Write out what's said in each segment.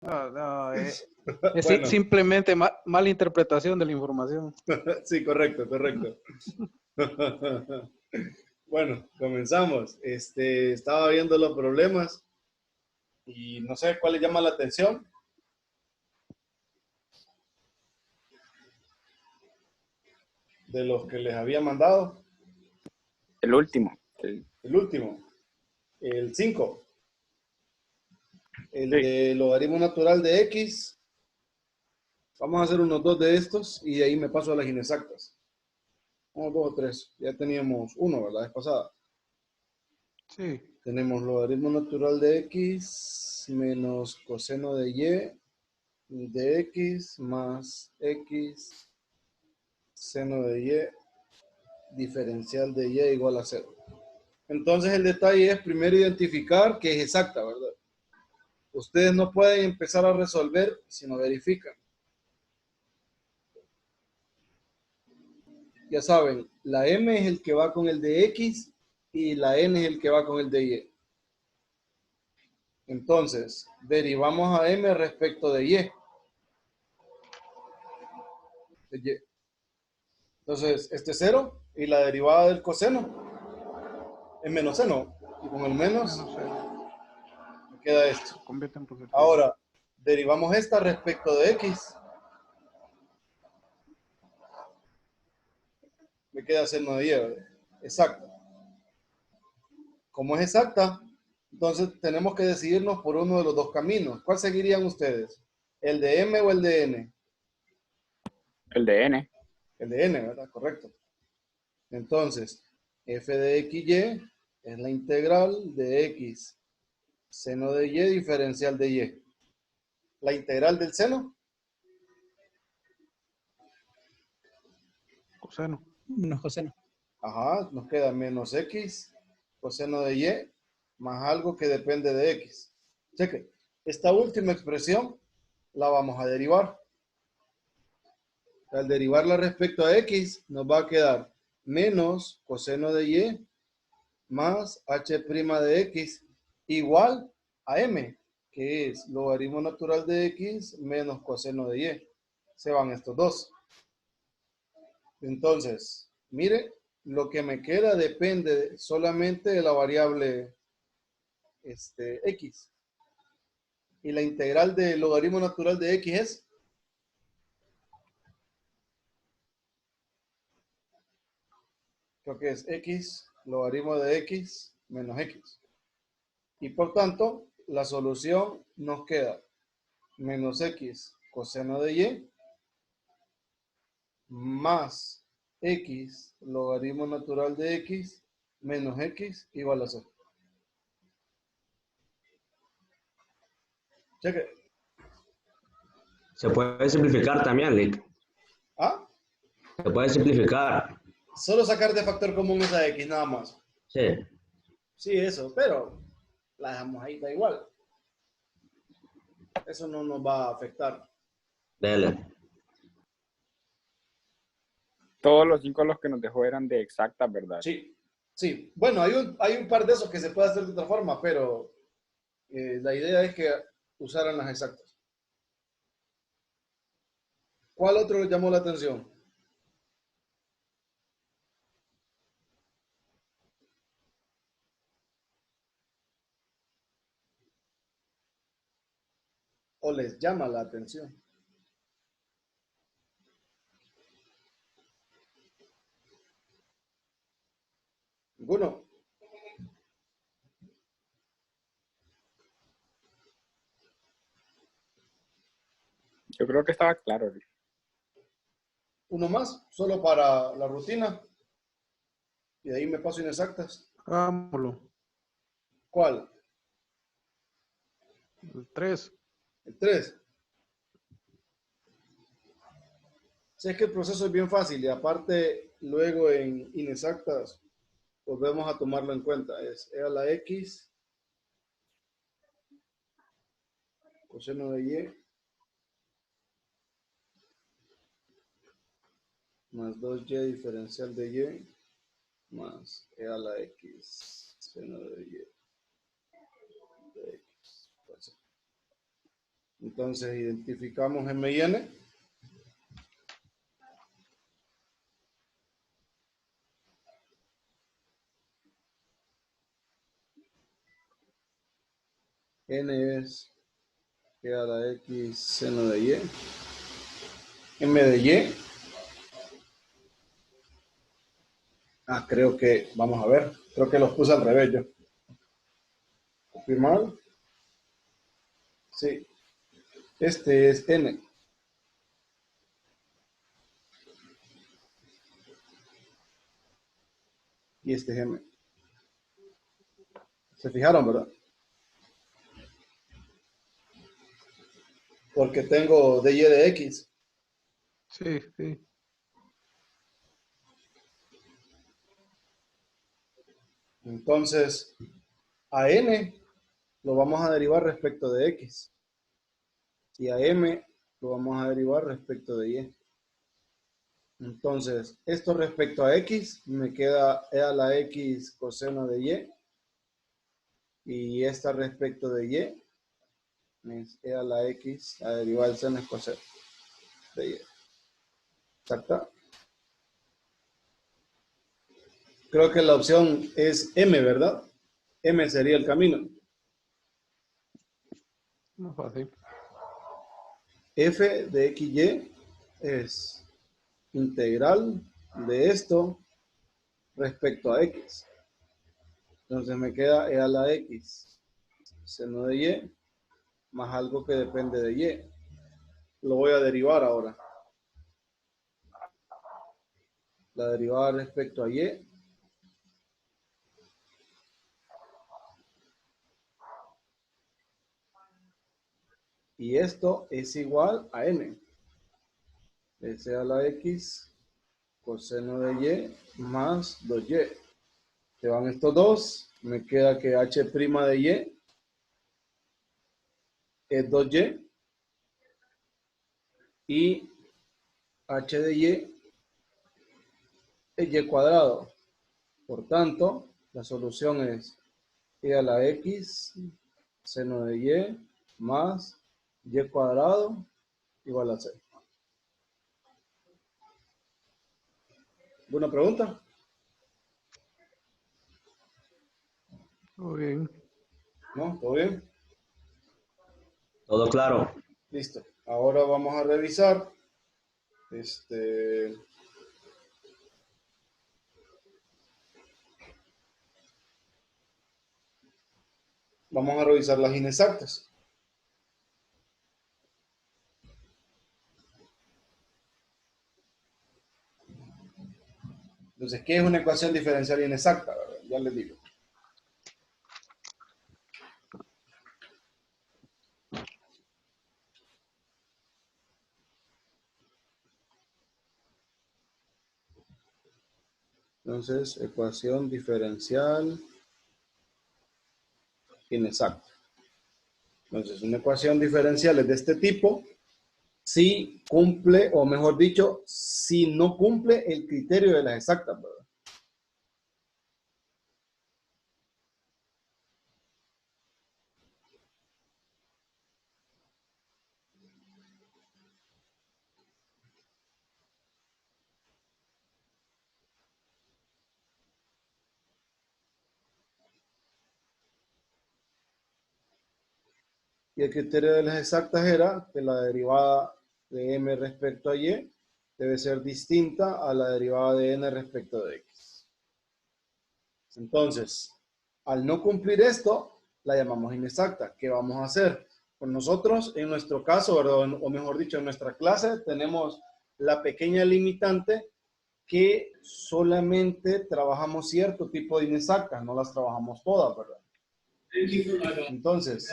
No, no, es Bueno, simplemente mala interpretación de la información. sí, correcto, correcto. Bueno, comenzamos. Estaba viendo los problemas y no sé cuál le llama la atención de los que les había mandado. El último. Sí. El último, el 5, el Sí. de logaritmo natural de X. Vamos a hacer unos dos de estos y de ahí me paso a las inexactas. Uno, dos o tres. Ya teníamos uno, ¿verdad? La vez pasada. Sí. Tenemos logaritmo natural de X menos coseno de Y de X más X seno de Y diferencial de Y igual a 0. Entonces el detalle es primero identificar que es exacta, ¿verdad? Ustedes no pueden empezar a resolver si no verifican. Ya saben, la M es el que va con el de X y la N es el que va con el de Y. Entonces, derivamos a M respecto de Y. De Y. Entonces, este es 0 y la derivada del coseno es menos seno. Y con el menos No sé, me queda esto. se convierte en positivo. Ahora, derivamos esta respecto de X. Me queda seno de Y, ¿verdad? Exacto. Como es exacta, entonces tenemos que decidirnos por uno de los dos caminos. ¿Cuál seguirían ustedes? ¿El de M o el de N? El de N. El de N, ¿verdad? Correcto. Entonces, f de xy es la integral de x seno de y diferencial de y. La integral del seno, Coseno. Menos coseno. ajá, nos queda menos x coseno de y más algo que depende de x. Cheque, esta última expresión la vamos a derivar. Al derivarla respecto a x, nos va a quedar menos coseno de y más h' de x igual a m, que es logaritmo natural de x menos coseno de y. Se van estos dos. Entonces, mire, lo que me queda depende solamente de la variable x. Y la integral del logaritmo natural de x es creo que es x logaritmo de x menos x. Y por tanto, la solución nos queda menos x coseno de y más x logaritmo natural de x menos x igual a 0. Cheque. Se puede simplificar también, Lick. ¿Ah? Se puede simplificar. Solo sacar de factor común esa x nada más. Sí. Sí, eso, pero la dejamos ahí, da igual. Eso no nos va a afectar. Dele. Todos los 5 los que nos dejó eran de exactas, ¿verdad? Sí, sí. Bueno, hay un par de esos que se puede hacer de otra forma, pero la idea es que usaran las exactas. ¿Cuál otro le llamó la atención? ¿O les llama la atención? ¿Ninguno? Yo creo que estaba claro. Uno más, solo para la rutina. Y de ahí me paso inexactas. Hagámoslo. ¿Cuál? El 3. El 3. Sé que el proceso es bien fácil y aparte luego en inexactas volvemos a tomarlo en cuenta. Es e a la x coseno de y más 2y diferencial de y más e a la x seno de y de x. Entonces identificamos M y N. N es e a la X seno de Y. M de Y. Creo que, vamos a ver, creo que los puse al revés yo. ¿Confirmar? Sí. Este es N. Y este es M. ¿Se fijaron, verdad? Porque tengo dy de X. Sí, sí. Entonces, a N lo vamos a derivar respecto de X. Y a M lo vamos a derivar respecto de Y. Entonces, esto respecto a X, me queda e a la X coseno de Y. Y esta respecto de Y, es e a la X, la derivada del seno es coseno de Y. ¿Exacto? Creo que la opción es M, ¿verdad? M sería el camino. Más fácil. F de XY es integral de esto respecto a X. Entonces me queda e a la X seno de Y más algo que depende de Y. Lo voy a derivar ahora. La derivada respecto a Y y esto es igual a N. Es e a la X coseno de Y más 2Y. Se van estos dos. Me queda que H' de Y es 2Y. Y H de Y es Y cuadrado. Por tanto, la solución es e a la X seno de Y más Y cuadrado igual a 6. ¿Alguna pregunta? Muy bien. ¿No? ¿Todo bien? Todo claro. Listo. Ahora vamos a revisar. Vamos a revisar las inexactas. Entonces, ¿qué es una ecuación diferencial inexacta? Ya les digo. Entonces, ecuación diferencial inexacta. Entonces, una ecuación diferencial es de este tipo si cumple, o mejor dicho, si no cumple el criterio de las exactas, ¿verdad? Y el criterio de las exactas era que la derivada de m respecto a y debe ser distinta a la derivada de n respecto de x. Entonces, al no cumplir esto, la llamamos inexacta. ¿Qué vamos a hacer? Pues nosotros, en nuestro caso, ¿verdad? O mejor dicho, en nuestra clase, tenemos la pequeña limitante que solamente trabajamos cierto tipo de inexactas, no las trabajamos todas, ¿verdad? Entonces,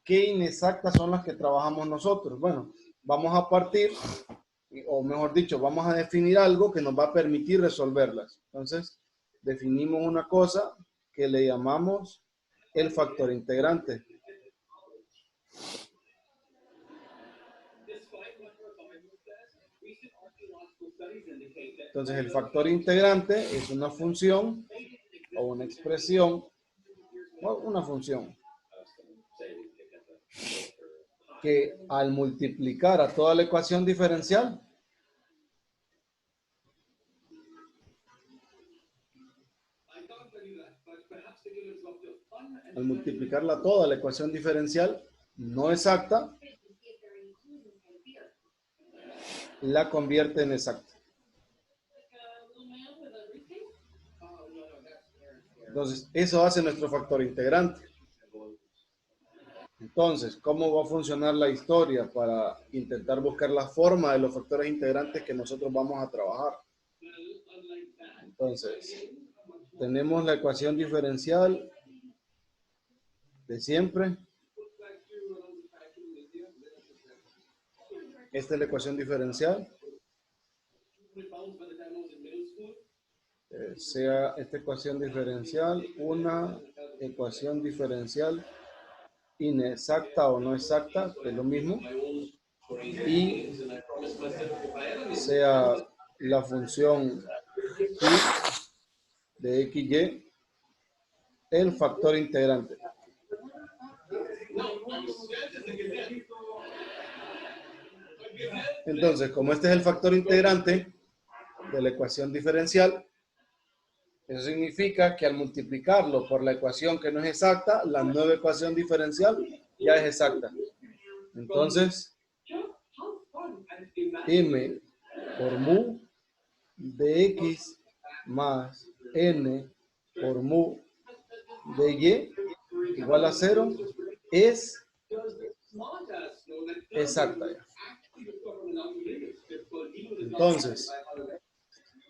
¿qué inexactas son las que trabajamos nosotros? Bueno, vamos a partir, o mejor dicho, vamos a definir algo que nos va a permitir resolverlas. Entonces, definimos una cosa que le llamamos el factor integrante. Entonces, el factor integrante es una función o una expresión o una función que al multiplicar a toda la ecuación diferencial, toda la ecuación diferencial no exacta, la convierte en exacta. Entonces, eso hace nuestro factor integrante. Entonces, ¿cómo va a funcionar la historia para intentar buscar la forma de los factores integrantes que nosotros vamos a trabajar? Entonces, tenemos la ecuación diferencial de siempre. Esta es la ecuación diferencial. Sea esta ecuación diferencial una ecuación diferencial inexacta o no exacta, que es lo mismo, y sea la función y de xy el factor integrante. Entonces, como este es el factor integrante de la ecuación diferencial, eso significa que al multiplicarlo por la ecuación que no es exacta, la nueva ecuación diferencial ya es exacta. Entonces, m por mu de x más n por mu de y igual a 0 es exacta. Entonces,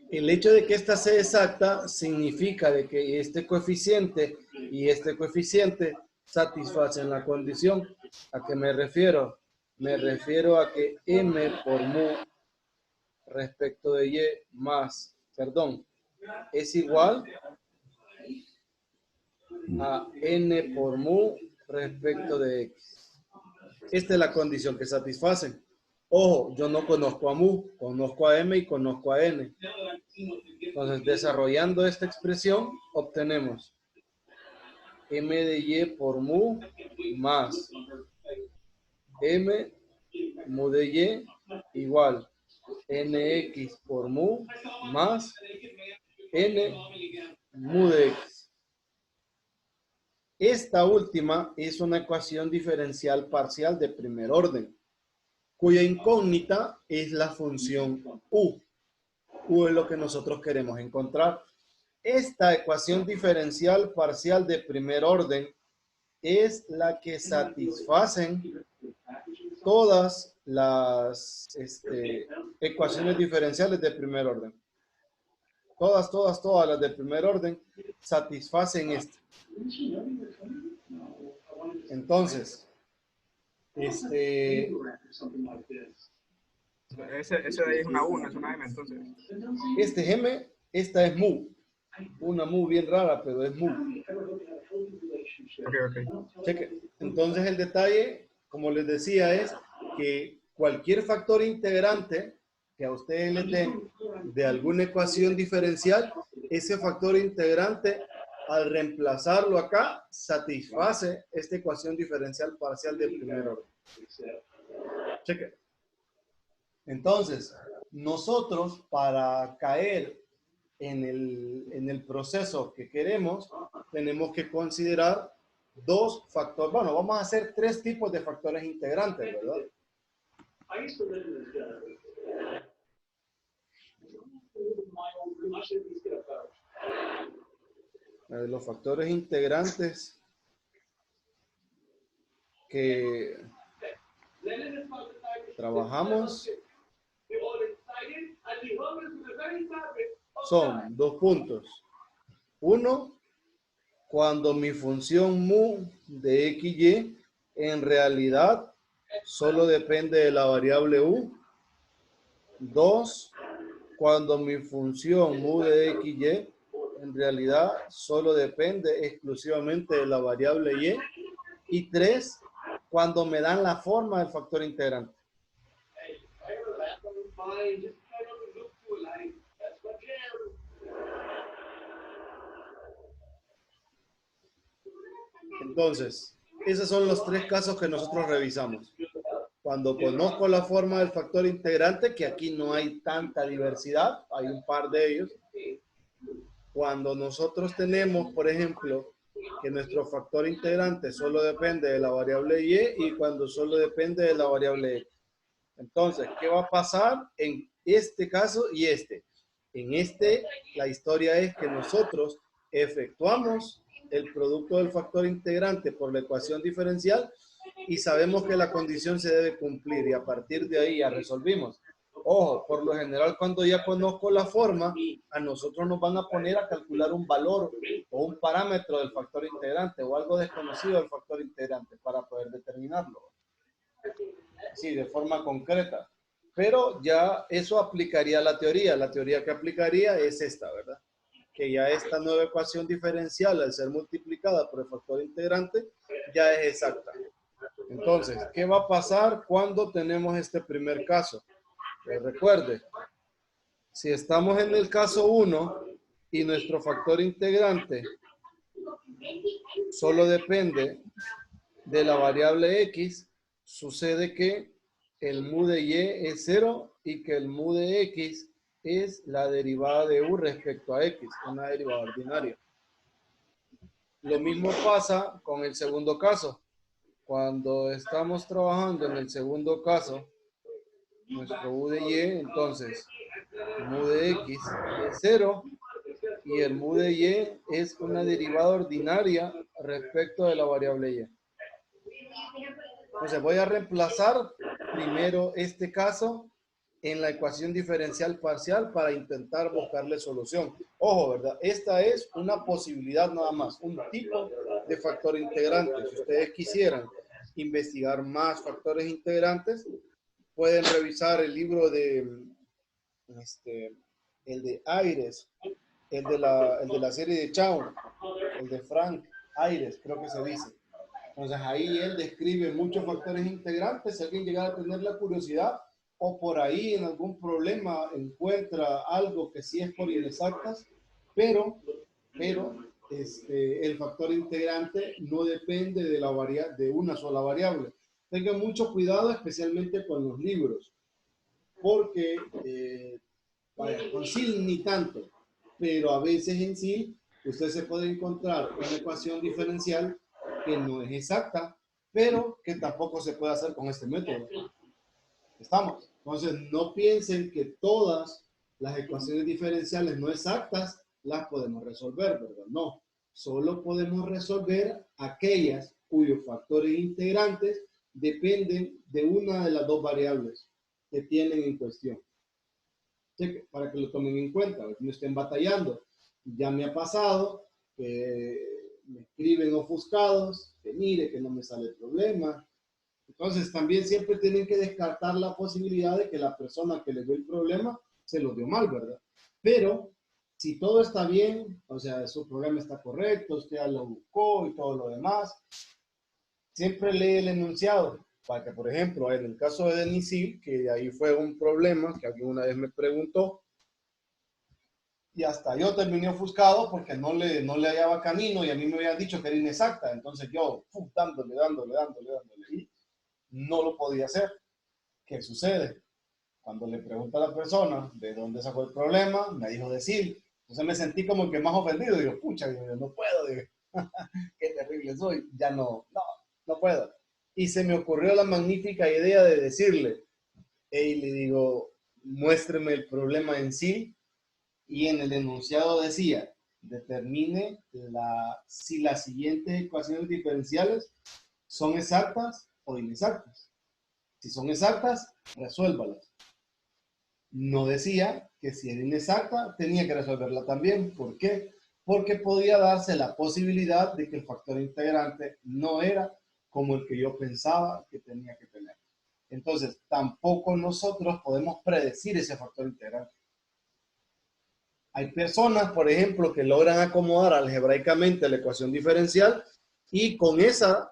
el hecho de que esta sea exacta significa de que este coeficiente y este coeficiente satisfacen la condición. ¿A qué me refiero? Me refiero a que m por mu respecto de y más, es igual a n por mu respecto de x. Esta es la condición que satisfacen. Ojo, yo no conozco a mu, conozco a m y conozco a n. Entonces, desarrollando esta expresión, obtenemos m de y por mu más m mu de y igual nx por mu más n mu de x. Esta última es una ecuación diferencial parcial de primer orden, cuya incógnita es la función u. U es lo que nosotros queremos encontrar. Esta ecuación diferencial parcial de primer orden es la que satisfacen todas las ecuaciones diferenciales de primer orden. Todas las de primer orden satisfacen esto. Entonces, Ese de ahí es una U, no es una M, entonces. este es M, esta es mu. Una mu bien rara, pero es mu. Ok. Cheque. Entonces el detalle, como les decía, es que cualquier factor integrante que a ustedes les den de alguna ecuación diferencial, ese factor integrante, al reemplazarlo acá, satisface esta ecuación diferencial parcial de primer orden. Cheque. Entonces, nosotros para caer en el proceso que queremos, tenemos que considerar dos factores. Bueno, vamos a hacer tres tipos de factores integrantes, ¿verdad? Los factores integrantes que trabajamos son dos puntos. Uno, cuando mi función mu de xy en realidad solo depende de la variable u. Dos, cuando mi función mu de xy en realidad solo depende exclusivamente de la variable y. Y tres, cuando me dan la forma del factor integrante. Entonces, esos son los tres casos que nosotros revisamos. Cuando conozco la forma del factor integrante, que aquí no hay tanta diversidad, hay un par de ellos. Cuando nosotros tenemos, por ejemplo, que nuestro factor integrante solo depende de la variable y y cuando solo depende de la variable x. Entonces, ¿qué va a pasar en este caso y este? En este, la historia es que nosotros efectuamos el producto del factor integrante por la ecuación diferencial y sabemos que la condición se debe cumplir y a partir de ahí ya resolvimos. Ojo, por lo general cuando ya conozco la forma, a nosotros nos van a poner a calcular un valor o un parámetro del factor integrante o algo desconocido del factor integrante para poder determinarlo. Sí, de forma concreta. Pero ya eso aplicaría a la teoría. La teoría que aplicaría es esta, ¿verdad? Que ya esta nueva ecuación diferencial, al ser multiplicada por el factor integrante, ya es exacta. Entonces, ¿qué va a pasar cuando tenemos este primer caso? Pues recuerde, si estamos en el caso 1 y nuestro factor integrante solo depende de la variable x, sucede que el mu de y es 0 y que el mu de x es la derivada de u respecto a x, una derivada ordinaria. Lo mismo pasa con el segundo caso. Cuando estamos trabajando en el segundo caso, nuestro u de y, entonces, mu de x es 0 y el mu de y es una derivada ordinaria respecto de la variable y. Entonces voy a reemplazar primero este caso en la ecuación diferencial parcial para intentar buscarle solución. Ojo, ¿verdad? Esta es una posibilidad nada más, un tipo de factor integrante. Si ustedes quisieran investigar más factores integrantes, pueden revisar el libro de el de Ayres, el de la serie de Chow, el de Frank Ayres, creo que se dice. Entonces ahí él describe muchos factores integrantes. Si alguien llegara a tener la curiosidad o por ahí en algún problema encuentra algo que sí es por inexactas, pero el factor integrante no depende de una sola variable. Tengan mucho cuidado, especialmente con los libros, porque con SIL ni tanto, pero a veces en SIL usted se puede encontrar una ecuación diferencial que no es exacta, pero que tampoco se puede hacer con este método. ¿Estamos? Entonces, no piensen que todas las ecuaciones diferenciales no exactas las podemos resolver, ¿verdad? No, solo podemos resolver aquellas cuyos factores integrantes dependen de una de las dos variables que tienen en cuestión. Para que lo tomen en cuenta, no estén batallando. Ya me ha pasado que me escriben ofuscados, que mire que no me sale el problema. Entonces también siempre tienen que descartar la posibilidad de que la persona que les dio el problema se lo dio mal, ¿verdad? Pero si todo está bien, o sea, su problema está correcto, usted ya lo buscó y todo lo demás, siempre lee el enunciado. Para que, por ejemplo, en el caso de Denisil, que ahí fue un problema que alguien una vez me preguntó, y hasta yo terminé ofuscado porque no le hallaba camino y a mí me habían dicho que era inexacta. Entonces yo, dándole, y no lo podía hacer. ¿Qué sucede? Cuando le pregunto a la persona de dónde sacó el problema, me dijo decir. Entonces me sentí como que más ofendido. Digo, pucha, no puedo. Digo, qué terrible soy. Ya no puedo. Y se me ocurrió la magnífica idea de decirle, y le digo, muéstreme el problema en sí. Y en el enunciado decía, determine si las siguientes ecuaciones diferenciales son exactas o inexactas. Si son exactas, resuélvalas. No decía que si era inexacta, tenía que resolverla también. ¿Por qué? Porque podía darse la posibilidad de que el factor integrante no era como el que yo pensaba que tenía que tener. Entonces, tampoco nosotros podemos predecir ese factor integrante. Hay personas, por ejemplo, que logran acomodar algebraicamente la ecuación diferencial y con eso,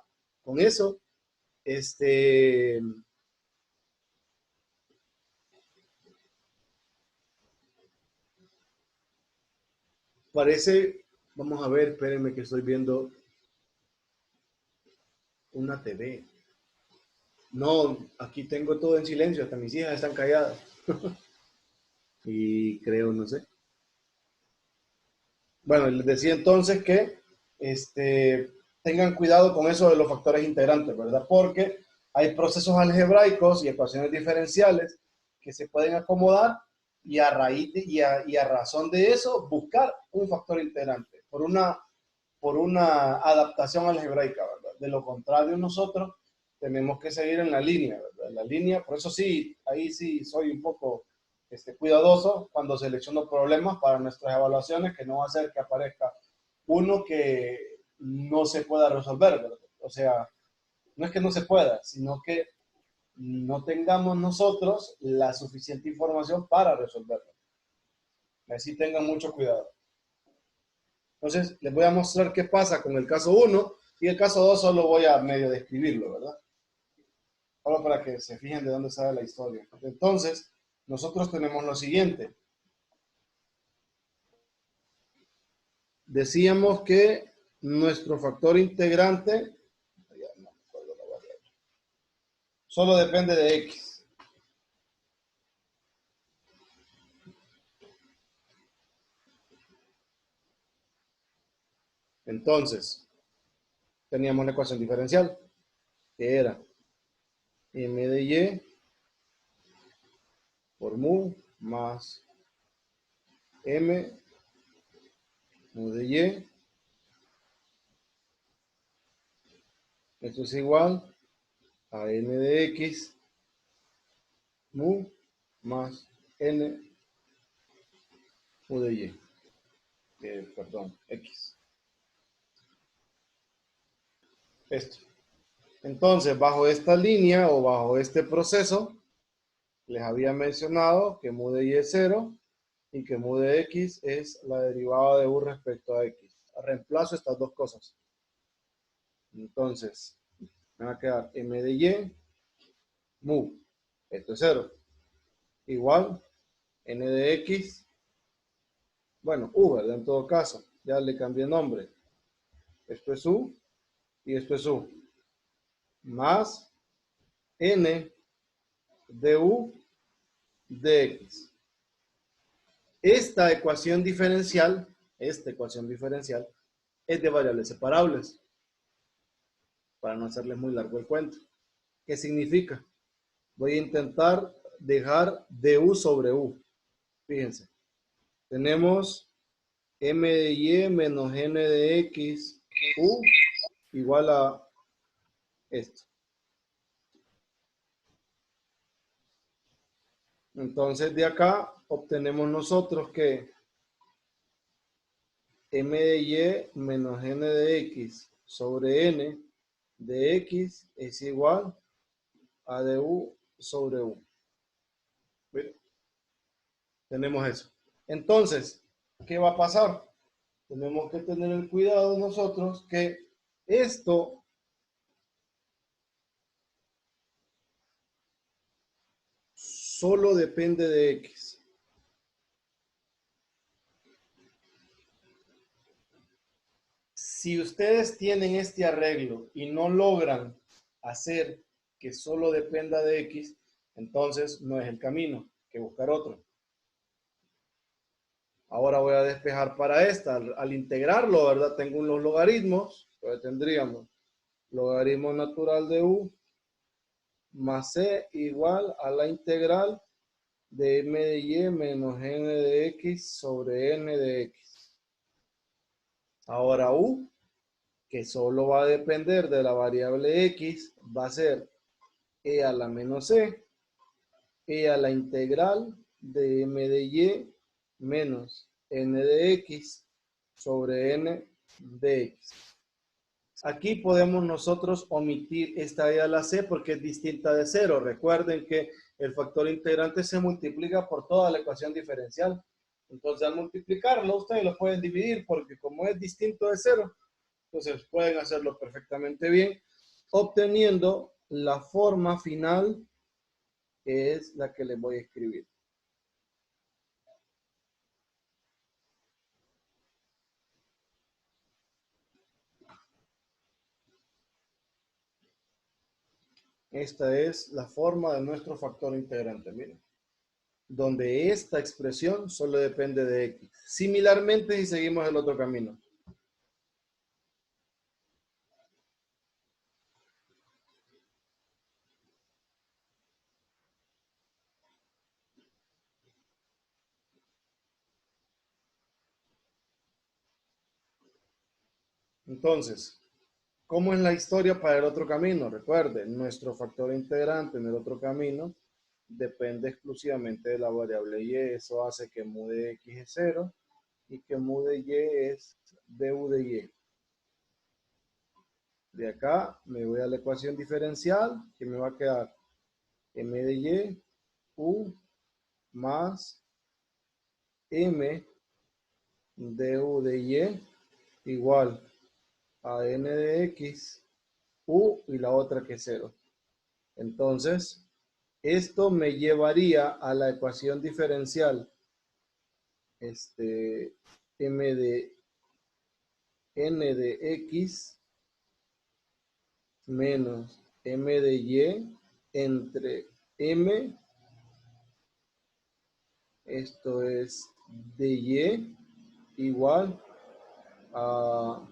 parece, vamos a ver, espérenme que estoy viendo una TV. No, aquí tengo todo en silencio, hasta mis hijas están calladas. Y creo, no sé. Bueno, les decía entonces que tengan cuidado con eso de los factores integrantes, ¿verdad? Porque hay procesos algebraicos y ecuaciones diferenciales que se pueden acomodar y a raíz y a razón de eso buscar un factor integrante por una adaptación algebraica, ¿verdad? De lo contrario, nosotros tenemos que seguir en la línea, ¿verdad? En la línea, por eso sí, ahí sí soy un poco cuidadoso cuando selecciono problemas para nuestras evaluaciones, que no va a ser que aparezca uno que no se pueda resolver, ¿verdad? O sea, no es que no se pueda, sino que no tengamos nosotros la suficiente información para resolverlo. Así tengan mucho cuidado. Entonces, les voy a mostrar qué pasa con el caso 1 y el caso 2 solo voy a medio describirlo, ¿verdad? Solo para que se fijen de dónde sale la historia. Entonces, nosotros tenemos lo siguiente. Decíamos que nuestro factor integrante solo depende de X. Entonces, teníamos la ecuación diferencial, que era m de y por mu más m mu de y. Esto es igual a n de x mu más n mu de y. Perdón, x. Esto. Entonces, bajo esta línea o bajo este proceso, les había mencionado que mu de y es 0 y que mu de x es la derivada de u respecto a x. Reemplazo estas dos cosas. Entonces, me va a quedar m de y mu, esto es 0, igual n de x, bueno, u, ¿verdad? En todo caso, ya le cambié nombre. Esto es u y esto es u, más n de u de x. Esta ecuación diferencial es de variables separables, para no hacerles muy largo el cuento. ¿Qué significa? Voy a intentar dejar du sobre u. Fíjense, tenemos m de y menos n de x u igual a esto. Entonces de acá obtenemos nosotros que m de y menos n de x sobre n de x es igual a du sobre u. ¿Ven? Tenemos eso. Entonces, ¿qué va a pasar? Tenemos que tener el cuidado nosotros que esto solo depende de X. Si ustedes tienen este arreglo y no logran hacer que solo dependa de X, entonces no es el camino, hay que buscar otro. Ahora voy a despejar para esta. Al integrarlo, ¿verdad? Tengo unos logaritmos, pues tendríamos logaritmo natural de u más c igual a la integral de m de y menos n de x sobre n de x. Ahora u, que solo va a depender de la variable x, va a ser e a la menos c, e a la integral de m de y menos n de x sobre n de x. Aquí podemos nosotros omitir esta e a la c porque es distinta de 0. Recuerden que el factor integrante se multiplica por toda la ecuación diferencial. Entonces, al multiplicarlo, ustedes lo pueden dividir porque como es distinto de 0, entonces pueden hacerlo perfectamente bien, obteniendo la forma final, que es la que les voy a escribir. Esta es la forma de nuestro factor integrante, miren. Donde esta expresión solo depende de x. Similarmente, si seguimos el otro camino. Entonces, ¿cómo es la historia para el otro camino? Recuerden, nuestro factor integrante en el otro camino depende exclusivamente de la variable y. Eso hace que mu de x es 0 y que mu de y es du de y. De acá me voy a la ecuación diferencial, que me va a quedar m de y u más m du de y igual a n de x u y la otra que es 0. Entonces, esto me llevaría a la ecuación diferencial m de n de x menos m de y entre m, esto es de y, igual a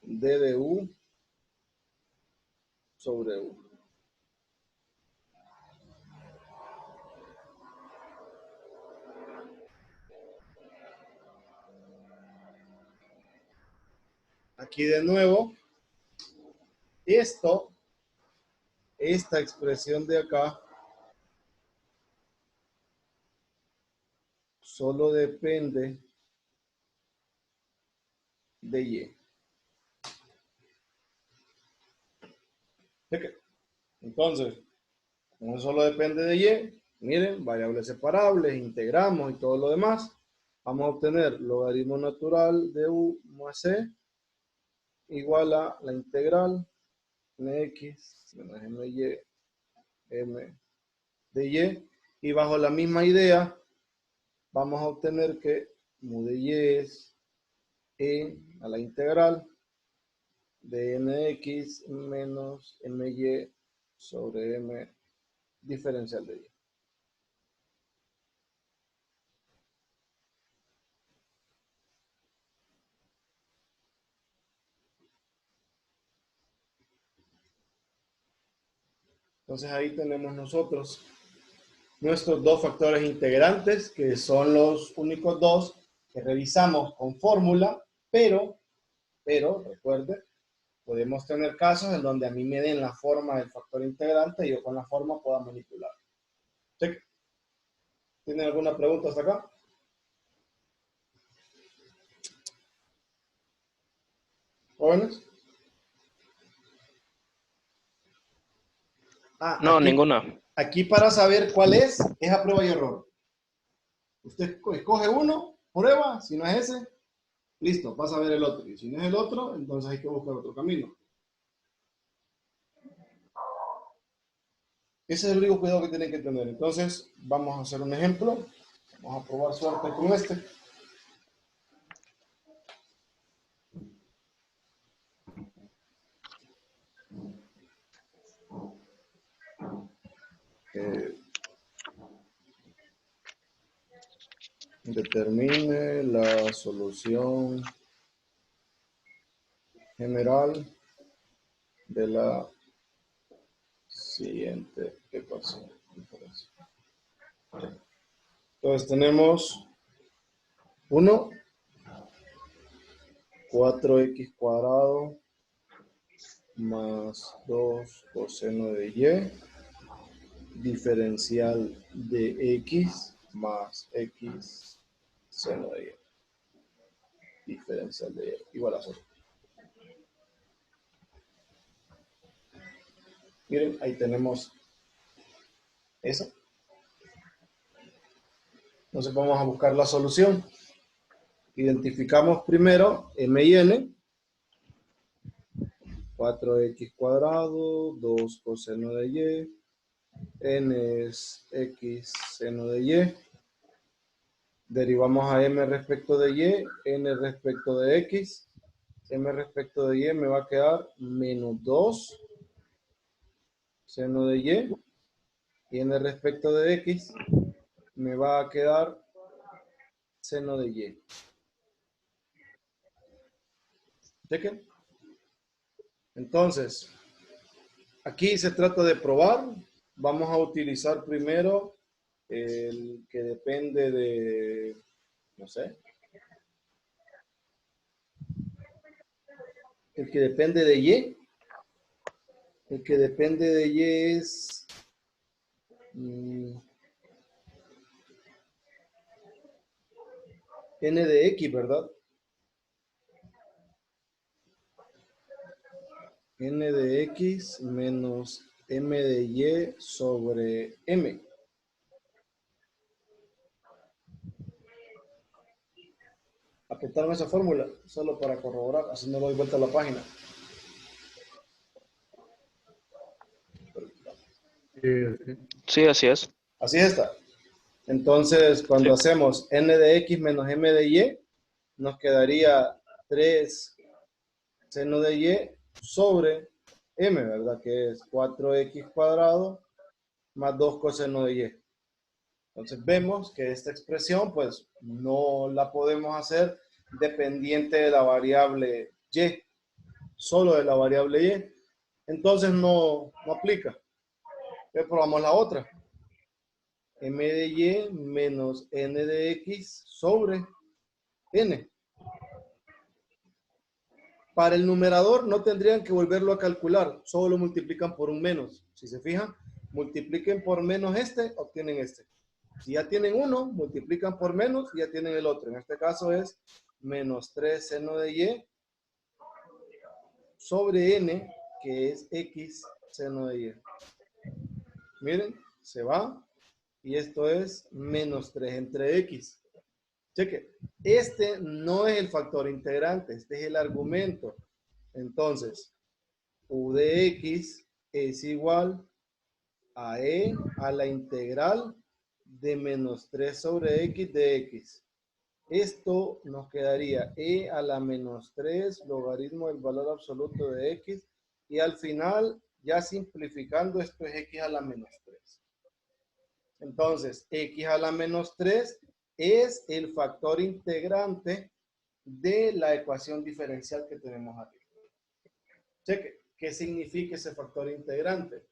d de u sobre u. Aquí de nuevo, esta expresión de acá solo depende de y. Entonces, como solo depende de y, miren, variables separables, integramos y todo lo demás, vamos a obtener logaritmo natural de u más c igual a la integral mx menos my m de y, y bajo la misma idea vamos a obtener que mu de y es e a la integral de nx menos my sobre m diferencial de y. Entonces ahí tenemos nosotros nuestros dos factores integrantes, que son los únicos dos que revisamos con fórmula, pero recuerde, podemos tener casos en donde a mí me den la forma del factor integrante y yo con la forma pueda manipular. ¿Sí? ¿Tienen alguna pregunta hasta acá? ¿Jóvenes? No, Aquí, ninguna. aquí para saber cuál es a prueba y error. Usted escoge uno, prueba, si no es ese, listo, vas a ver el otro. Y si no es el otro, entonces hay que buscar otro camino. Ese es el único cuidado que tienen que tener. Entonces, vamos a hacer un ejemplo. Vamos a probar suerte con este. Determine la solución general de la siguiente ecuación. Entonces tenemos 1, 4x cuadrado más 2 coseno de y diferencial de x más x seno de y diferencial de y igual a 0. Miren, ahí tenemos eso. Entonces vamos a buscar la solución. Identificamos primero m y n. 4x cuadrado, 2 coseno de y, n es x seno de y. Derivamos a m respecto de y, n respecto de x. M respecto de y me va a quedar menos 2 seno de y, y en el respecto de x me va a quedar seno de y. Chequen. Entonces, aquí se trata de probar. Vamos a utilizar primero el que depende de, no sé, el que depende de y. El que depende de y es n de x, ¿verdad? N de x menos m de y sobre m. Apuntaron esa fórmula solo para corroborar, así no doy vuelta a la página. Sí, así es. Así está. Entonces, cuando hacemos n de x menos m de y, nos quedaría 3 seno de y sobre m, ¿verdad? Que es 4x cuadrado más 2 coseno de y. Entonces vemos que esta expresión, pues, no la podemos hacer dependiente de la variable y, solo de la variable y. Entonces no aplica. Entonces probamos la otra. M de y menos n de x sobre n. Para el numerador no tendrían que volverlo a calcular, solo lo multiplican por un menos. Si se fijan, multipliquen por menos este, obtienen este. Si ya tienen uno, multiplican por menos y ya tienen el otro. En este caso es menos 3 seno de y sobre n, que es x seno de y. Miren, se va. Y esto es menos 3 entre x. Cheque, este no es el factor integrante, este es el argumento. Entonces, u de x es igual a e a la integral de menos 3 sobre x de x. Esto nos quedaría e a la menos 3 logaritmo del valor absoluto de x y al final, ya simplificando, esto es x a la menos 3. Entonces, x a la menos 3 es el factor integrante de la ecuación diferencial que tenemos aquí. Cheque, ¿qué significa ese factor integrante?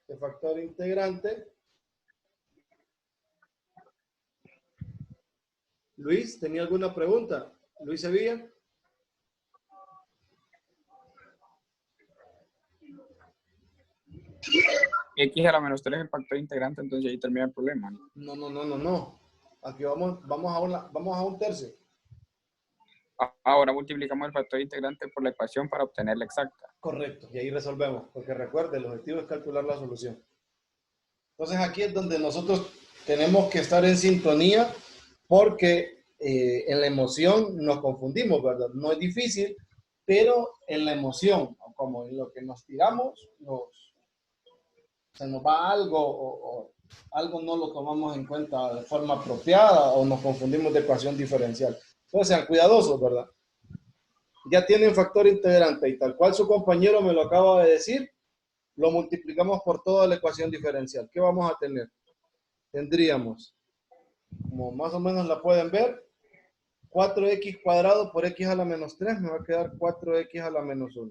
El factor integrante. Luis, ¿tenía alguna pregunta? Luis Sevilla. X a la menos 3 es el factor integrante, entonces ahí termina el problema, ¿no? No. Aquí vamos a un tercio. Ahora multiplicamos el factor integrante por la ecuación para obtener la exacta. Correcto, y ahí resolvemos, porque recuerde, el objetivo es calcular la solución. Entonces aquí es donde nosotros tenemos que estar en sintonía, porque en la emoción nos confundimos, ¿verdad? No es difícil, pero en la emoción, como en lo que nos tiramos, se nos va algo o algo no lo tomamos en cuenta de forma apropiada o nos confundimos de ecuación diferencial. Entonces sean cuidadosos, ¿verdad? Ya tienen factor integrante y tal cual su compañero me lo acaba de decir, lo multiplicamos por toda la ecuación diferencial. ¿Qué vamos a tener? Tendríamos, como más o menos la pueden ver, 4x cuadrado por x a la menos 3 me va a quedar 4x a la menos 1.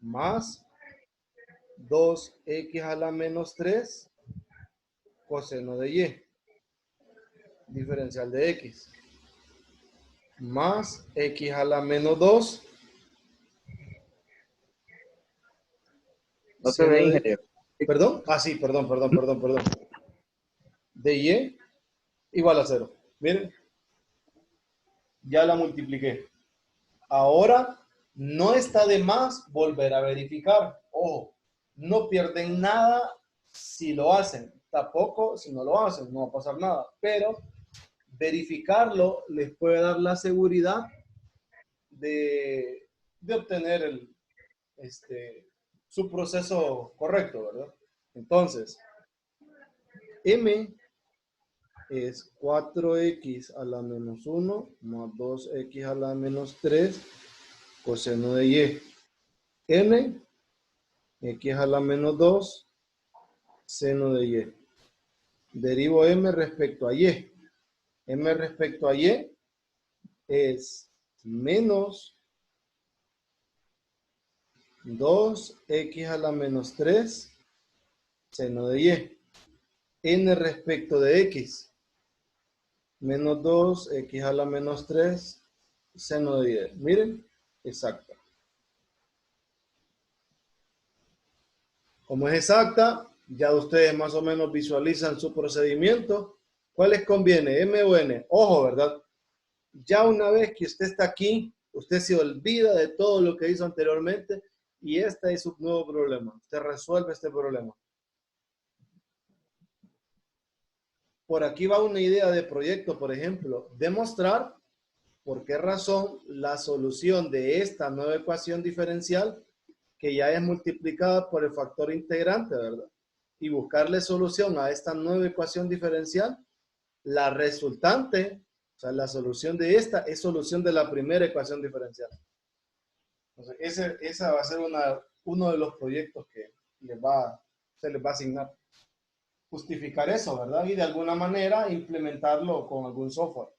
Más 2x a la menos 3 coseno de y. Diferencial de x. Más x a la menos 2. No se ve, ingeniero. ¿Perdón? Ah, sí, perdón. De y igual a 0. Miren. Ya la multipliqué. Ahora no está de más volver a verificar. Ojo, no pierden nada si lo hacen. Tampoco si no lo hacen, no va a pasar nada. Pero verificarlo les puede dar la seguridad de obtener su proceso correcto, ¿verdad? Entonces, m es 4x a la menos 1 más 2x a la menos 3 coseno de y. N X a la menos 2 seno de Y. Derivo M respecto a Y. M respecto a Y es menos 2x a la menos 3 seno de Y. N respecto de X. Menos 2x a la menos 3 seno de Y. Miren, exacta. Como es exacta, ya ustedes más o menos visualizan su procedimiento. ¿Cuál les conviene? ¿M o N? Ojo, ¿verdad? Ya una vez que usted está aquí, usted se olvida de todo lo que hizo anteriormente y este es su nuevo problema. Usted resuelve este problema. Por aquí va una idea de proyecto, por ejemplo, demostrar por qué razón la solución de esta nueva ecuación diferencial, que ya es multiplicada por el factor integrante, ¿verdad? Y buscarle solución a esta nueva ecuación diferencial, la resultante, o sea, la solución de esta es solución de la primera ecuación diferencial. Entonces, esa va a ser uno de los proyectos que se les va a asignar. Justificar eso, ¿verdad? Y de alguna manera implementarlo con algún software.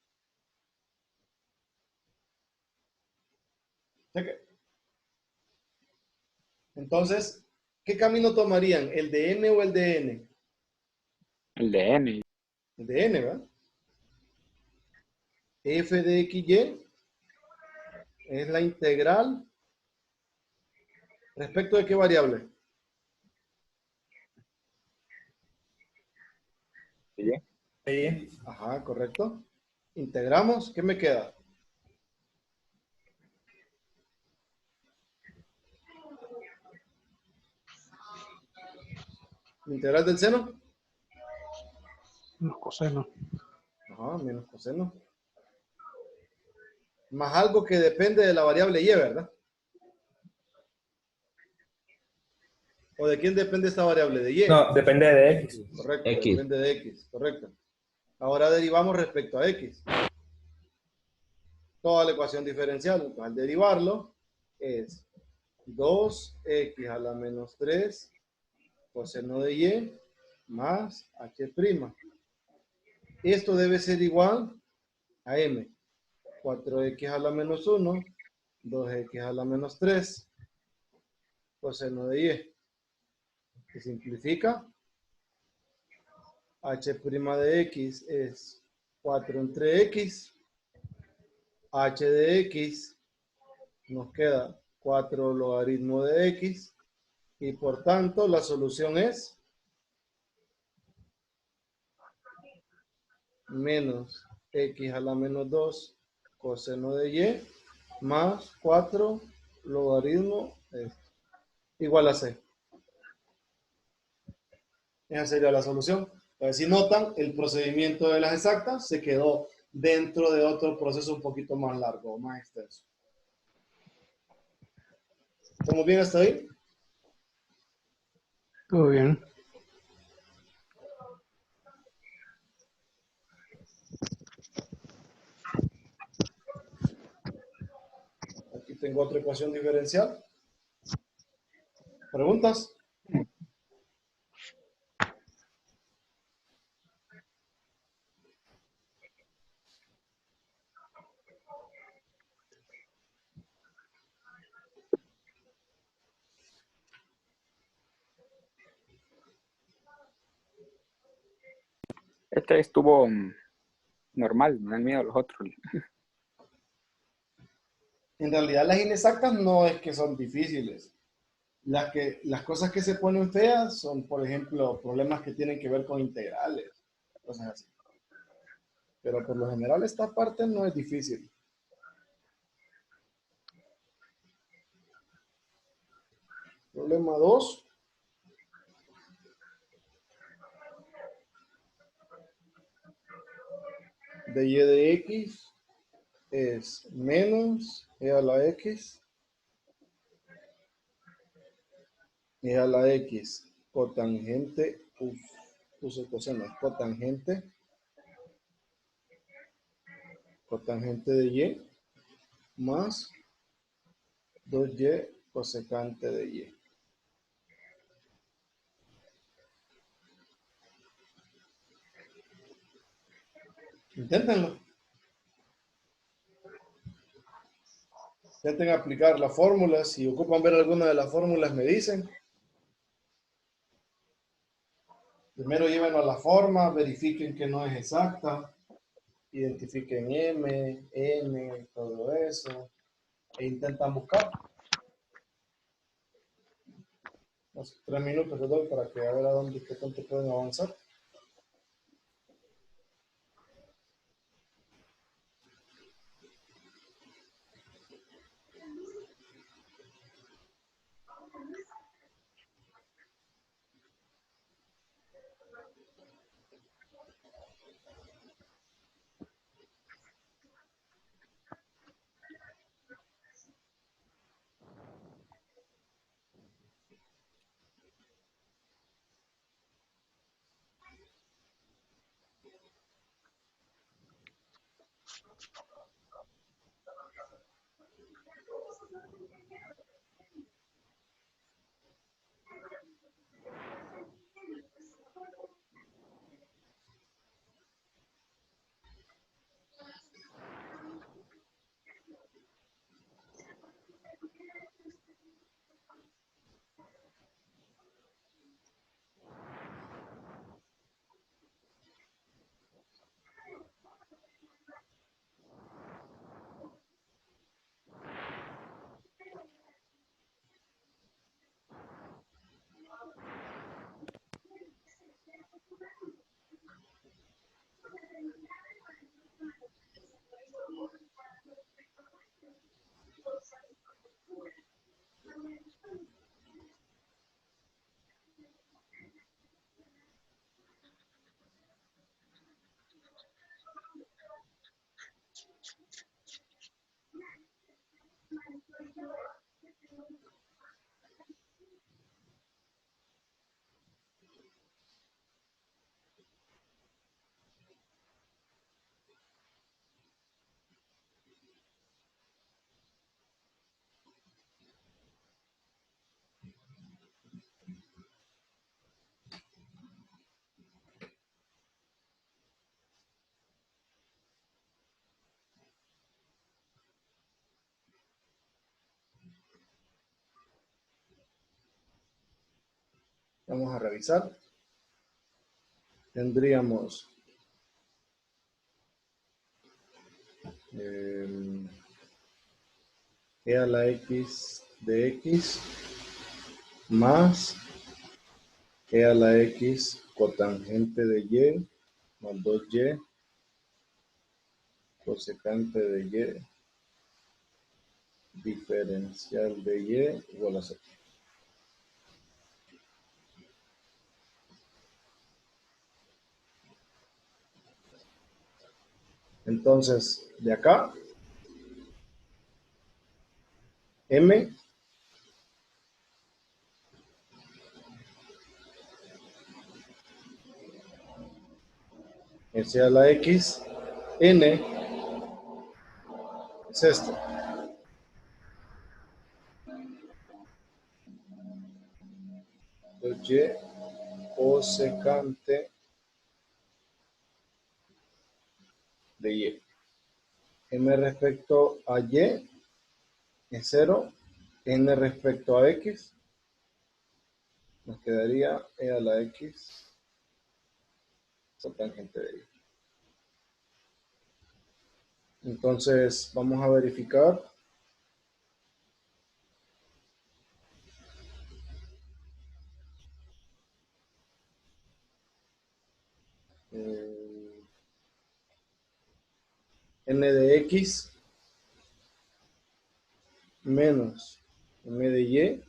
Entonces, ¿qué camino tomarían? ¿El de M o el de N? El de N. El de N, ¿verdad? F de XY es la integral respecto de qué variable. Sí. Ajá, correcto. Integramos, ¿qué me queda? Integral del seno. Los cosenos. Ajá, menos coseno. Más algo que depende de la variable y, ¿verdad? ¿O de quién depende esta variable? De y. No, depende de X. Correcto, X. depende de x. Correcto. Ahora derivamos respecto a x. Toda la ecuación diferencial. Entonces, al derivarlo, es 2x a la menos 3 coseno de y más h'. Esto debe ser igual a m. 4x a la menos 1, 2x a la menos 3 coseno de y. Se simplifica. H' de x es 4 entre x. H de x nos queda 4 logaritmo de x. Y por tanto, la solución es menos x a la menos 2 coseno de y más 4 logaritmo igual a c. Esa sería la solución. Entonces, si notan, el procedimiento de las exactas se quedó dentro de otro proceso un poquito más largo, más extenso. ¿Estamos bien hasta ahí? Todo bien. Aquí tengo otra ecuación diferencial. ¿Preguntas? Este estuvo normal, no el miedo a los otros. En realidad las inexactas no es que son difíciles. Las cosas que se ponen feas son, por ejemplo, problemas que tienen que ver con integrales, cosas así. Pero por lo general esta parte no es difícil. Problema 2. De y de x es menos e a la x. E a la x cotangente, puse coseno, cotangente de y más 2y cosecante de y. Inténtenlo. Intenten aplicar las fórmulas. Si ocupan ver alguna de las fórmulas, me dicen. Primero llévenlo a la forma, verifiquen que no es exacta. Identifiquen M, N, todo eso. E intentan buscar. Unos 3 minutos les doy para que a ver a dónde, qué tanto pueden avanzar. Vamos a revisar. Tendríamos e a la x de x más e a la x cotangente de y más 2y cosecante de y diferencial de y igual a 0. Entonces, de acá, m es a la x, n es esto. Y cosecante de y. M respecto a y es 0. N respecto a x nos quedaría e a la x cotangente de y. Entonces vamos a verificar. N de x menos m de y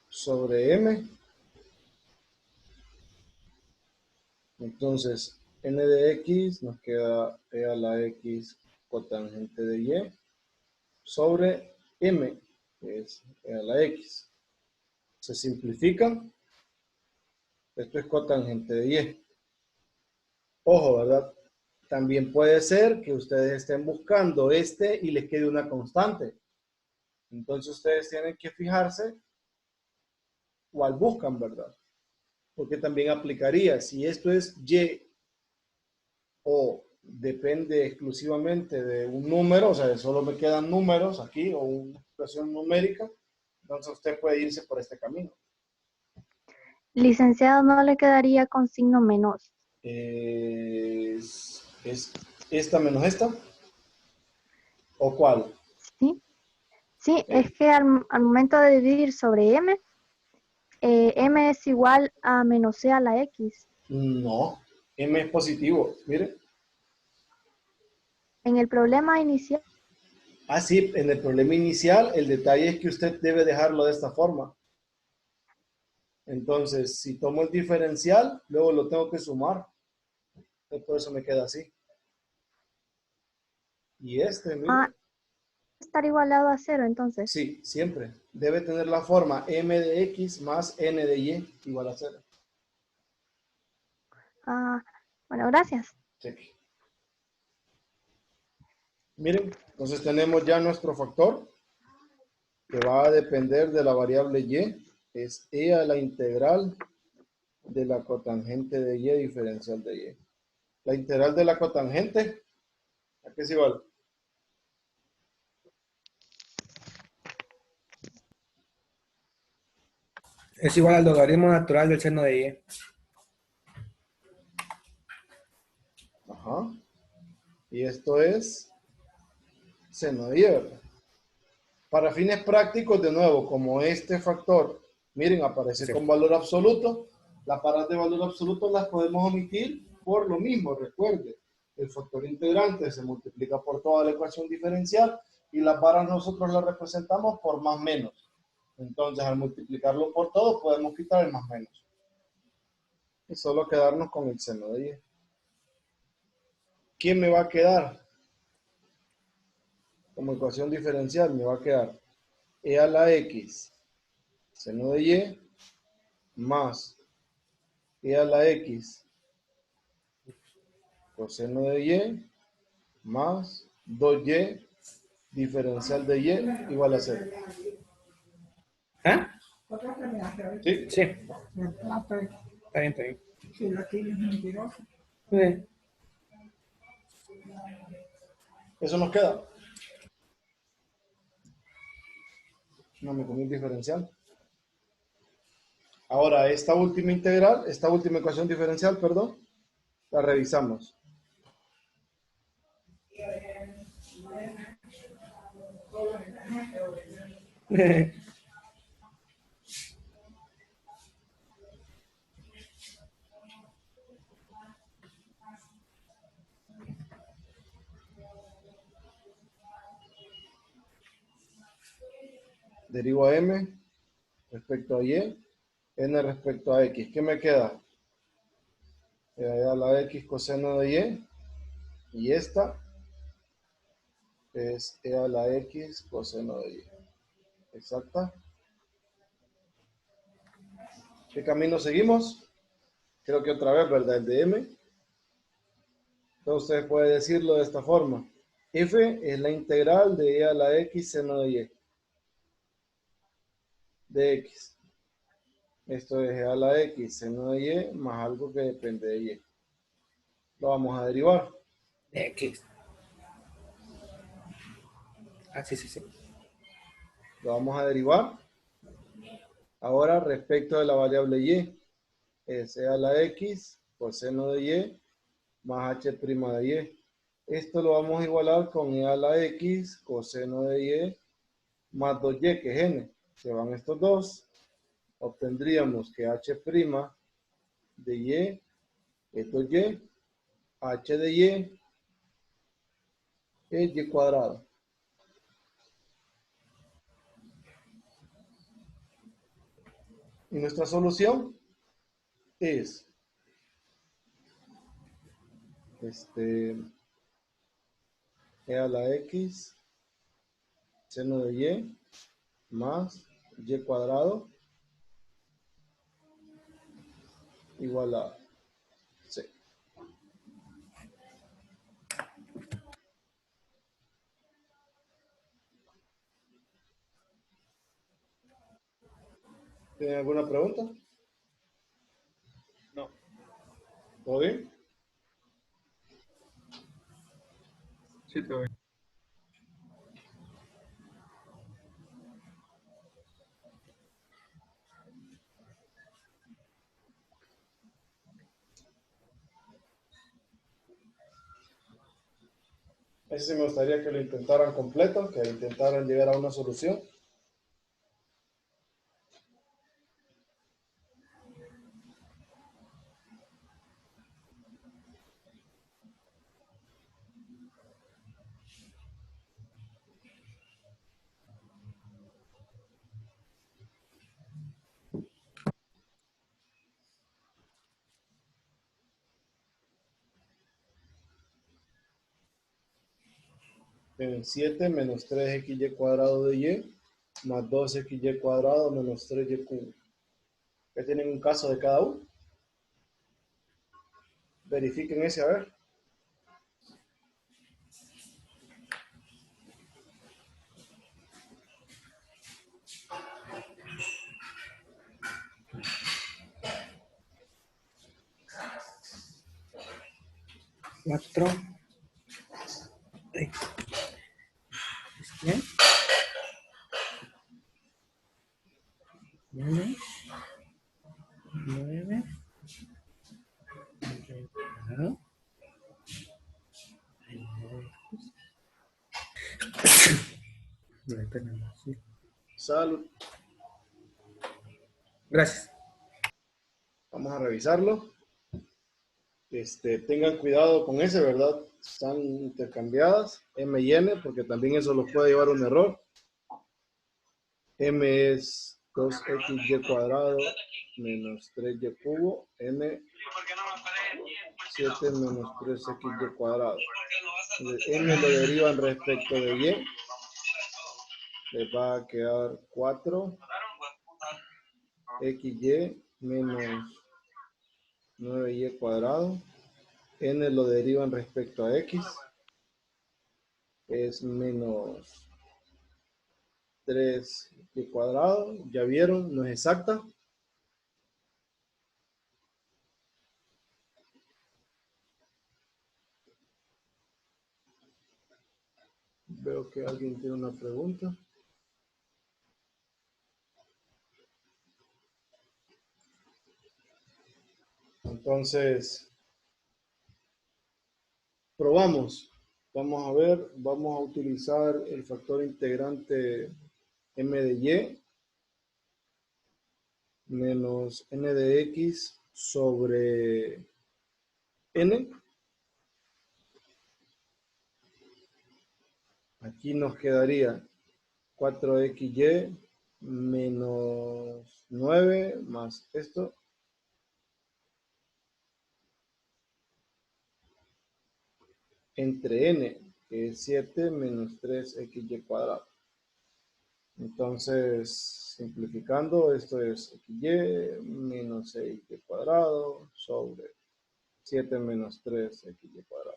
sobre m. Entonces n de x nos queda e a la x cotangente de y sobre m, que es e a la x. Se simplifican. Esto es cotangente de y. Ojo, ¿verdad? También puede ser que ustedes estén buscando y les quede una constante. Entonces ustedes tienen que fijarse cuál buscan, ¿verdad? Porque también aplicaría, si esto es y o depende exclusivamente de un número, o sea, solo me quedan números aquí o una expresión numérica, entonces usted puede irse por este camino. Licenciado, ¿no le quedaría con signo menos? ¿Es esta menos esta? ¿O cuál? ¿Sí? Sí, Ok. es que al momento de dividir sobre m, m es igual a menos c a la x. No, m es positivo, mire. En el problema inicial, Ah, sí, en el problema inicial, el detalle es que usted debe dejarlo de esta forma. Entonces, si tomo el diferencial, luego lo tengo que sumar. Entonces, por eso me queda así. Y este, mire, estar igualado a cero, entonces. sí, siempre. Debe tener la forma m de x más n de y igual a 0. Bueno, gracias. Cheque. Miren, entonces tenemos ya nuestro factor que va a depender de la variable y. Es e a la integral de la cotangente de y diferencial de y. La integral de la cotangente, ¿a qué es igual? Es igual al logaritmo natural del seno de y. Ajá. Y esto es seno de y, ¿verdad? Para fines prácticos, de nuevo, como este factor, miren, aparece Sí. con valor absoluto, las barras de valor absoluto las podemos omitir por lo mismo, recuerde. El factor integrante se multiplica por toda la ecuación diferencial y las barras nosotros las representamos por más menos. Entonces, al multiplicarlo por todo, podemos quitar el más menos. Y solo quedarnos con el seno de y. ¿Quién me va a quedar? Como ecuación diferencial me va a quedar e a la x seno de y más e a la x coseno de y más 2y diferencial de y igual a 0. ¿Ah? ¿Sí? Sí. Está bien, está bien. Sí. Eso nos queda. No me comí el diferencial. Ahora, esta última integral, esta última ecuación diferencial, perdón, la revisamos. Derivo a m respecto a y, n respecto a x. ¿Qué me queda? E a la x coseno de y esta es e a la x coseno de y. ¿Exacta? ¿Qué camino seguimos? Creo que otra vez, ¿verdad? El de m. Entonces usted puede decirlo de esta forma. F es la integral de e a la x seno de y. De x. Esto es e a la x seno de y más algo que depende de y. Lo vamos a derivar. X. Ah, sí, sí, sí. Lo vamos a derivar. Ahora respecto de la variable y. Es e a la x coseno de y más h' de y. Esto lo vamos a igualar con e a la x coseno de y más 2y, que es n. Se van estos dos. Obtendríamos que h' de y es 2y. H de y es y cuadrado. Y nuestra solución es e a la x seno de y más y cuadrado igual a c. ¿Tienen alguna pregunta? No. ¿Todo bien? Sí, todo bien. Ese sí me gustaría que lo intentaran completo, que intentaran llegar a una solución. En 7 menos 3xy cuadrado de y más 2xy cuadrado menos 3y cubo. ¿Ya tienen un caso de cada uno? Verifiquen ese a ver. Cuatro. Ay. ¿Bien? Menos 9. Salud. Gracias. Vamos a revisarlo. Tengan cuidado con ese, ¿verdad? Están intercambiadas, M y N, porque también eso los puede llevar a un error. M es 2xy cuadrado menos 3y cubo, N 7 menos 3xy cuadrado. Entonces, M lo derivan respecto de Y. Les va a quedar 4xy menos 9y cuadrado. N lo derivan respecto a X. Es menos 3y cuadrado. Ya vieron, no es exacta. Veo que alguien tiene una pregunta. Entonces, probamos. Vamos a ver, vamos a utilizar el factor integrante m de y menos n de x sobre n. Aquí nos quedaría 4xy menos 9 más esto. Entre n, que es 7 menos 3xy cuadrado. Entonces, simplificando, esto es xy menos 6y cuadrado sobre 7 menos 3xy cuadrado.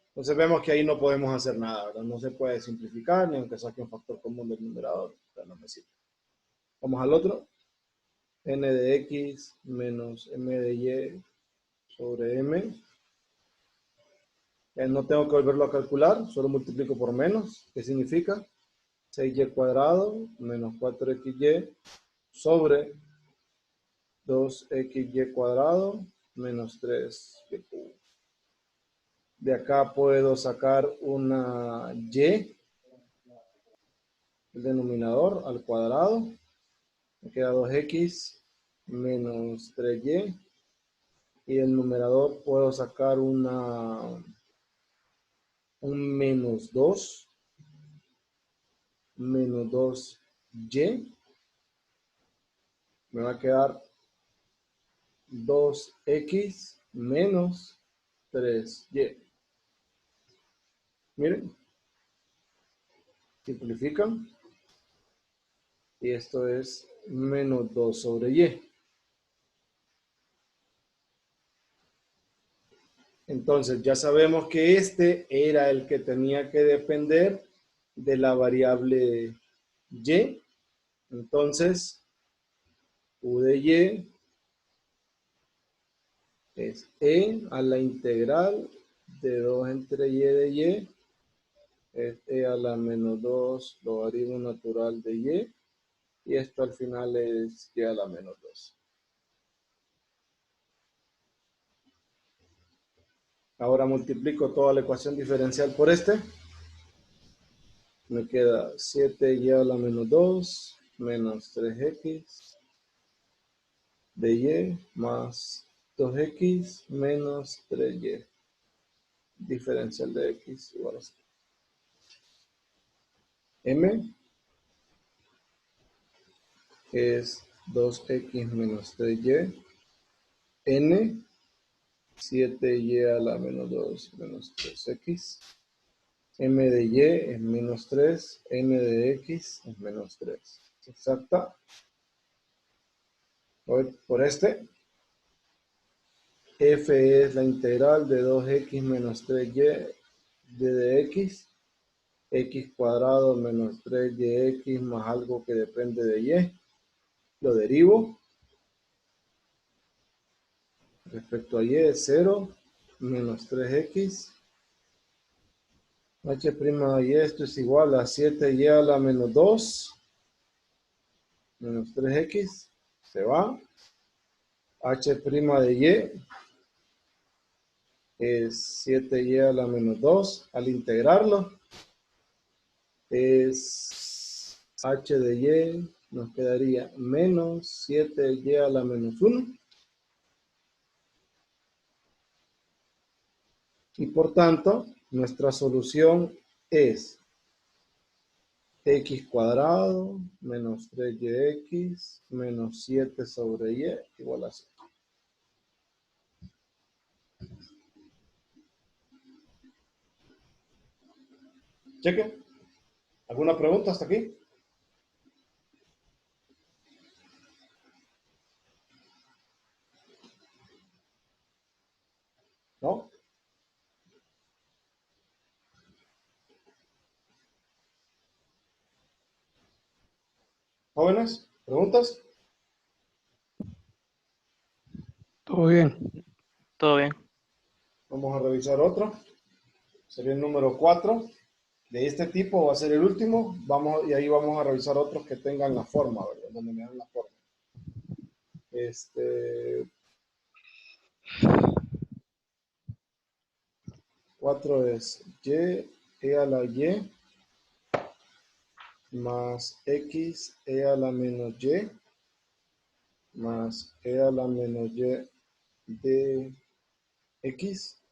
Entonces vemos que ahí no podemos hacer nada, ¿verdad? No se puede simplificar, ni aunque saque un factor común del numerador, no me sirve. Vamos al otro. N de x menos m de y sobre m. No tengo que volverlo a calcular, solo multiplico por menos. ¿Qué significa? 6y cuadrado menos 4xy sobre 2xy cuadrado menos 3y cubo. De acá puedo sacar una y, el denominador al cuadrado. Me queda 2x menos 3y. Y el numerador puedo sacar un menos 2. Menos 2y. Me va a quedar 2x menos 3y. Miren. Simplifican. Y esto es menos 2 sobre y. Entonces ya sabemos que este era el que tenía que depender de la variable y. Entonces, u de y es e a la integral de 2 entre y de y es e a la menos 2 logaritmo natural de y. Y esto al final es y a la menos 2. Ahora multiplico toda la ecuación diferencial por este. Me queda 7y a la menos 2 menos 3x de y más 2x menos 3y. Diferencial de x igual a 0. M es 2x menos 3y. N, 7y a la menos 2 menos 3x. M de y es menos 3. N de x es menos 3. Exacta. Voy por este. F es la integral de 2x menos 3y de x. X cuadrado menos 3yx más algo que depende de y. Lo derivo. Respecto a y es 0 menos 3x. H' de y, esto es igual a 7y a la menos 2 menos 3x. Se va. H' de y es 7y a la menos 2. Al integrarlo es h de y, nos quedaría menos 7y a la menos 1. Y por tanto, nuestra solución es x cuadrado menos 3yx menos 7 sobre y igual a 0. Cheque. ¿Alguna pregunta hasta aquí? ¿No? ¿Jóvenes? ¿Preguntas? Todo bien. Todo bien. Vamos a revisar otro. Sería el número 4. De este tipo va a ser el último. Y ahí vamos a revisar otros que tengan la forma, ¿verdad? Donde me dan la forma. 4 es y e a la y más x e a la menos y más e a la menos y de x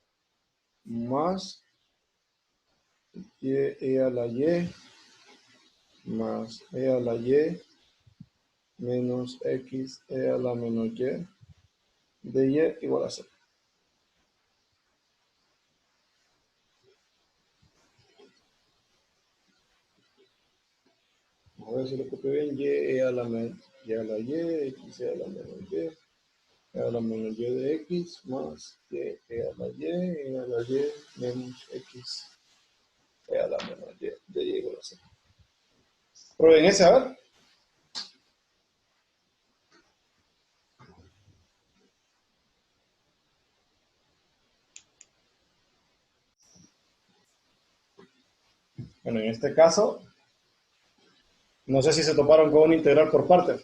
más y e a la y más e a la y menos x e a la menos y de y igual a 0. A ver si lo copio bien. Y e a la menos y a la y, x e a la menos y, e a la menos y de x más y e a la y menos x e a la menos y de y igual a 0. Prueben ese, a ver. Bueno, en este caso, no sé si se toparon con un integral por partes.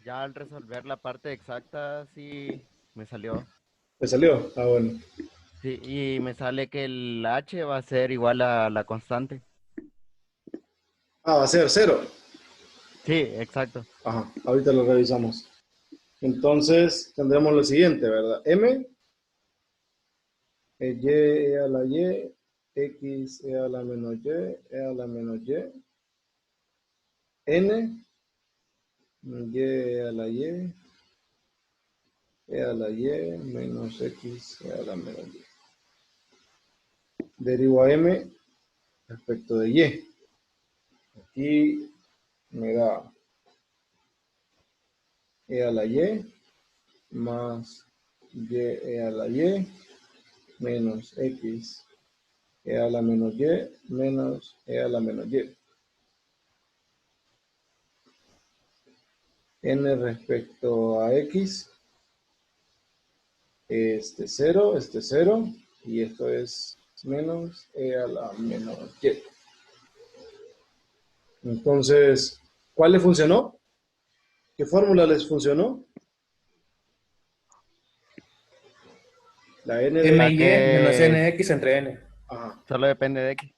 Ya al resolver la parte exacta, sí me salió. ¿Le salió? Ah, bueno. Sí, y me sale que el h va a ser igual a la constante. Ah, va a ser 0. Sí, exacto. Ajá, ahorita lo revisamos. Entonces, tendremos lo siguiente, ¿verdad? M es y e a la y, x e a la menos y, e a la menos y, n, y e a la y, e a la y, menos x e a la menos y. Derivo a m respecto de y. Aquí me da e a la y más y e a la y menos x e a la menos y menos e a la menos y. N respecto a x este 0, y esto es menos e a la menos y. Entonces, ¿cuál le funcionó? ¿Qué fórmula les funcionó? La n de... MY menos que NX entre N. Ajá. solo depende de X.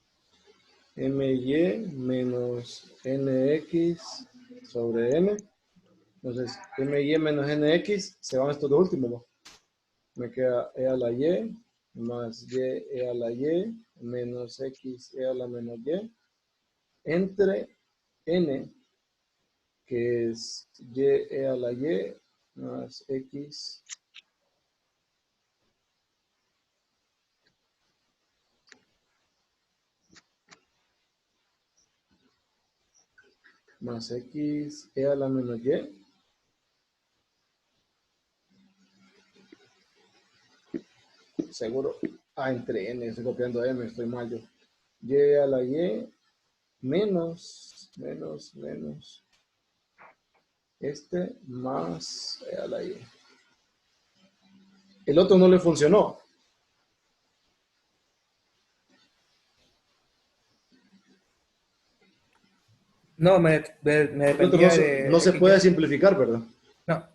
MY menos NX sobre N. Entonces, MY menos NX, se van estos dos últimos, ¿no? Me queda E a la Y más Y E a la Y menos X E a la menos Y entre N, que es Y E a la Y más X más X E a la menos Y. Seguro. Entre N, estoy copiando M, estoy mal yo. Y a la Y menos este más E a la Y. El otro no le funcionó. No, me El otro dependía no de se X. puede simplificar, ¿verdad? No,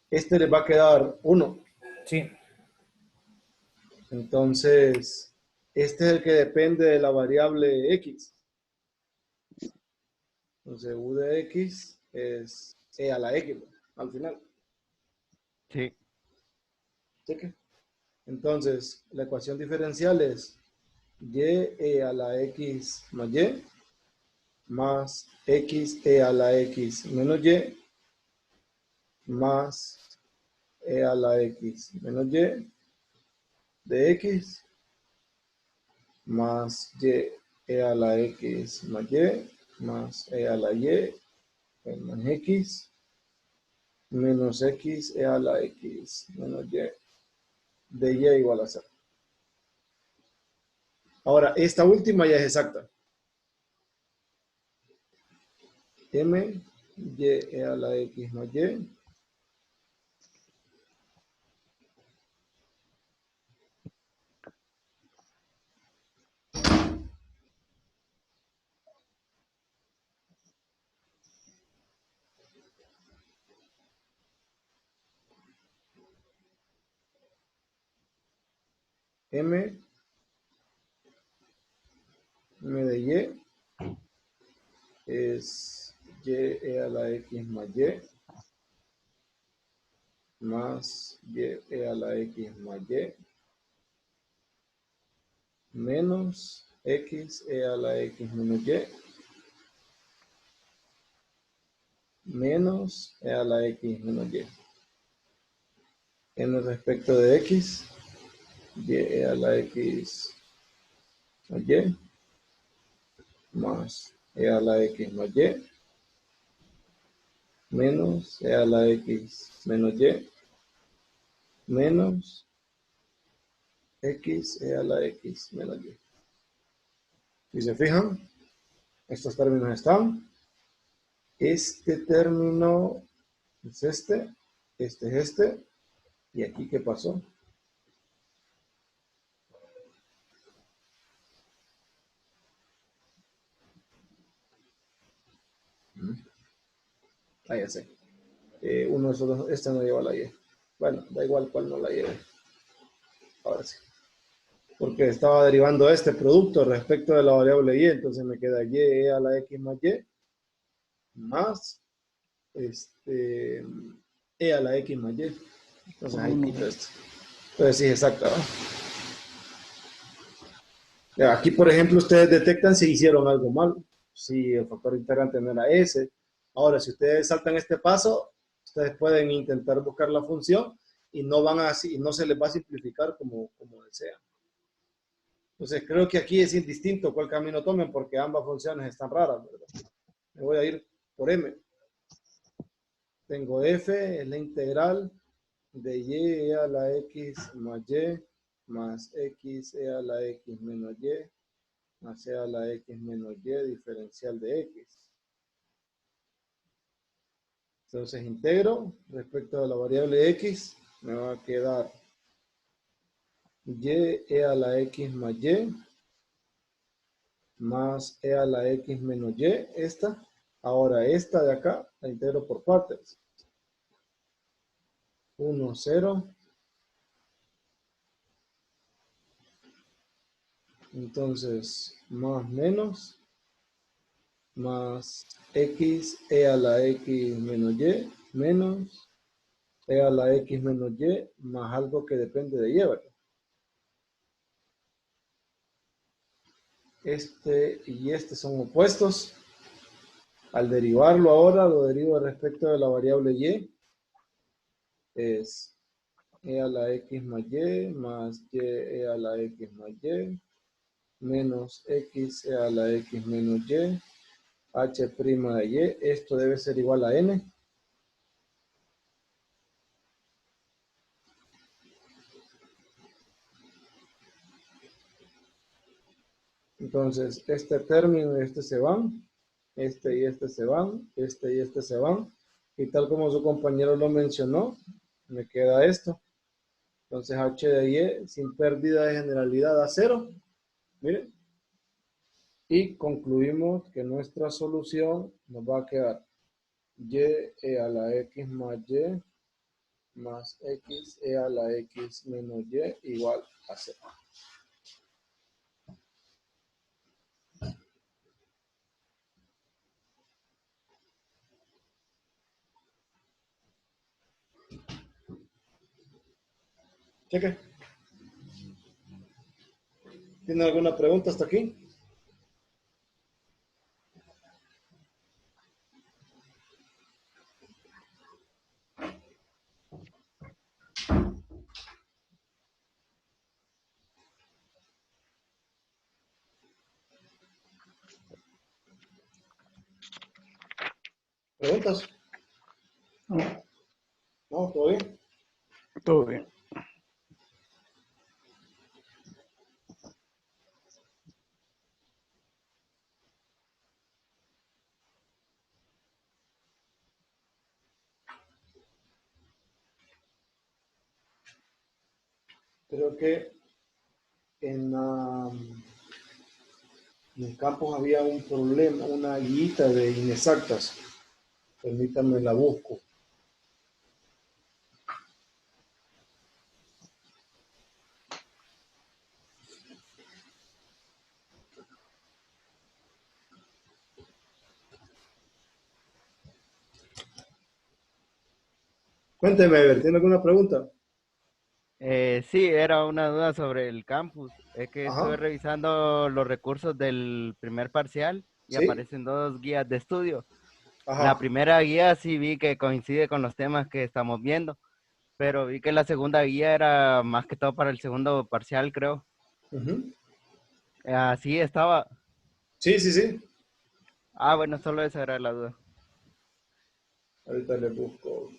Este le va a quedar 1. sí. Entonces, este es el que depende de la variable X. Entonces, U de X es E a la X, al final. Sí. ¿Cheque? Entonces, la ecuación diferencial es Y E a la X más Y más X E a la X menos Y más E a la X menos Y de X más Y E a la X más Y más E a la Y más X menos X E a la X menos Y de Y igual a 0. Ahora, esta última ya es exacta. M, Y E a la X más Y M de Y es Y E a la X más Y más Y E a la X más Y menos X E a la X menos Y menos E a la X menos Y. En el respecto de X, Y E a la X más Y más E a la X más Y menos E a la X menos Y menos X E a la X menos Y. Si se fijan, estos términos están. Este término es este es este, y aquí ¿qué pasó? Ah, ya sé. Uno de esos dos, este no lleva la Y. Bueno, da igual cuál no la lleve. Ahora sí. Porque estaba derivando este producto respecto de la variable Y, entonces me queda Y E a la X más Y más E a la X más Y. Entonces ahí quito esto. Entonces sí es exacta, ¿no? Aquí, por ejemplo, ustedes detectan si hicieron algo mal, si el factor integrante no era ese. Ahora, si ustedes saltan este paso, ustedes pueden intentar buscar la función y no van a, y no se les va a simplificar como desean. Entonces, creo que aquí es indistinto cuál camino tomen porque ambas funciones están raras, ¿verdad? Me voy a ir por M. Tengo F, es la integral de Y a la X más Y más X E a la X menos Y más E a la X menos Y diferencial de X. Entonces integro respecto a la variable X, me va a quedar e a la x más y más e a la x menos y, esta. Ahora esta de acá la integro por partes. 1, 0. Entonces, más menos, más x e a la x menos y, menos e a la x menos y, más algo que depende de y, ¿verdad? Este y este son opuestos. Al derivarlo ahora, lo derivo respecto de la variable y. Es e a la x más y e a la x más y, menos x e a la x menos y, h' de y. Esto debe ser igual a n. Entonces, este término y este se van, este y este se van, este y este se van, y tal como su compañero lo mencionó, me queda esto. Entonces, h de y sin pérdida de generalidad da 0. Miren. Y concluimos que nuestra solución nos va a quedar y e a la x más y más x e a la x menos y igual a 0. Cheque. ¿Tiene alguna pregunta hasta aquí? ¿Preguntas? No, No, todo bien. todo bien. Creo que en, en el campus había un problema, una guita de inexactas. Permítanme la busco. Cuénteme, Ever, ¿tiene alguna pregunta? Sí, era una duda sobre el campus. Es que estuve Ajá, revisando los recursos del primer parcial y sí, aparecen dos guías de estudio. La ajá. primera guía sí vi que coincide con los temas que estamos viendo, pero vi que la segunda guía era más que todo para el segundo parcial, creo. Ujú. Así estaba. Sí, sí, sí. Ah, bueno, solo esa era la duda. Ahorita le busco.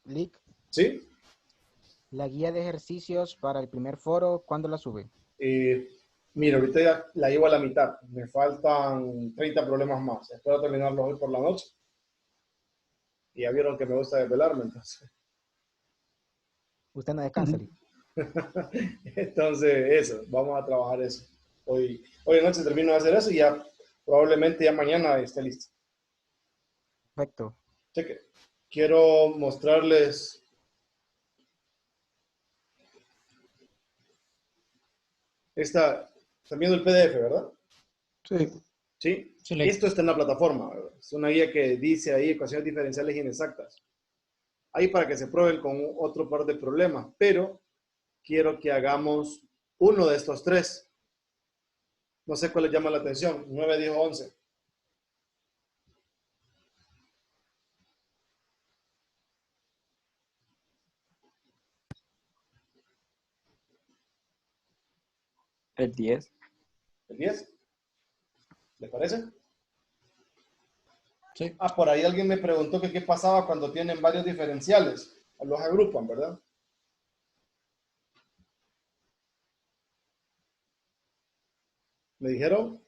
Lick, ¿Sí? la guía de ejercicios para el primer foro, ¿cuándo la sube? Eh, Mira, ahorita ya la llevo a la mitad. Me faltan 30 problemas más. Espero terminarlos hoy por la noche. Y ya vieron que me gusta desvelarme, entonces. Usted no descansa, Lick. Entonces, eso, vamos a trabajar eso. Hoy en noche termino de hacer eso y ya probablemente ya mañana esté listo. Perfecto. Cheque. Quiero mostrarles esta. Están viendo el PDF, ¿verdad? Sí, Sí. sí, Esto está en la plataforma, ¿verdad? Es una guía que dice ahí ecuaciones diferenciales inexactas. Ahí para que se prueben con otro par de problemas, pero quiero que hagamos uno de estos tres. No sé cuál les llama la atención, 9, 10 o 11. El 10. ¿El 10? ¿Les parece? Sí. Ah, por ahí alguien me preguntó que qué pasaba cuando tienen varios diferenciales. Los agrupan, ¿verdad? Me dijeron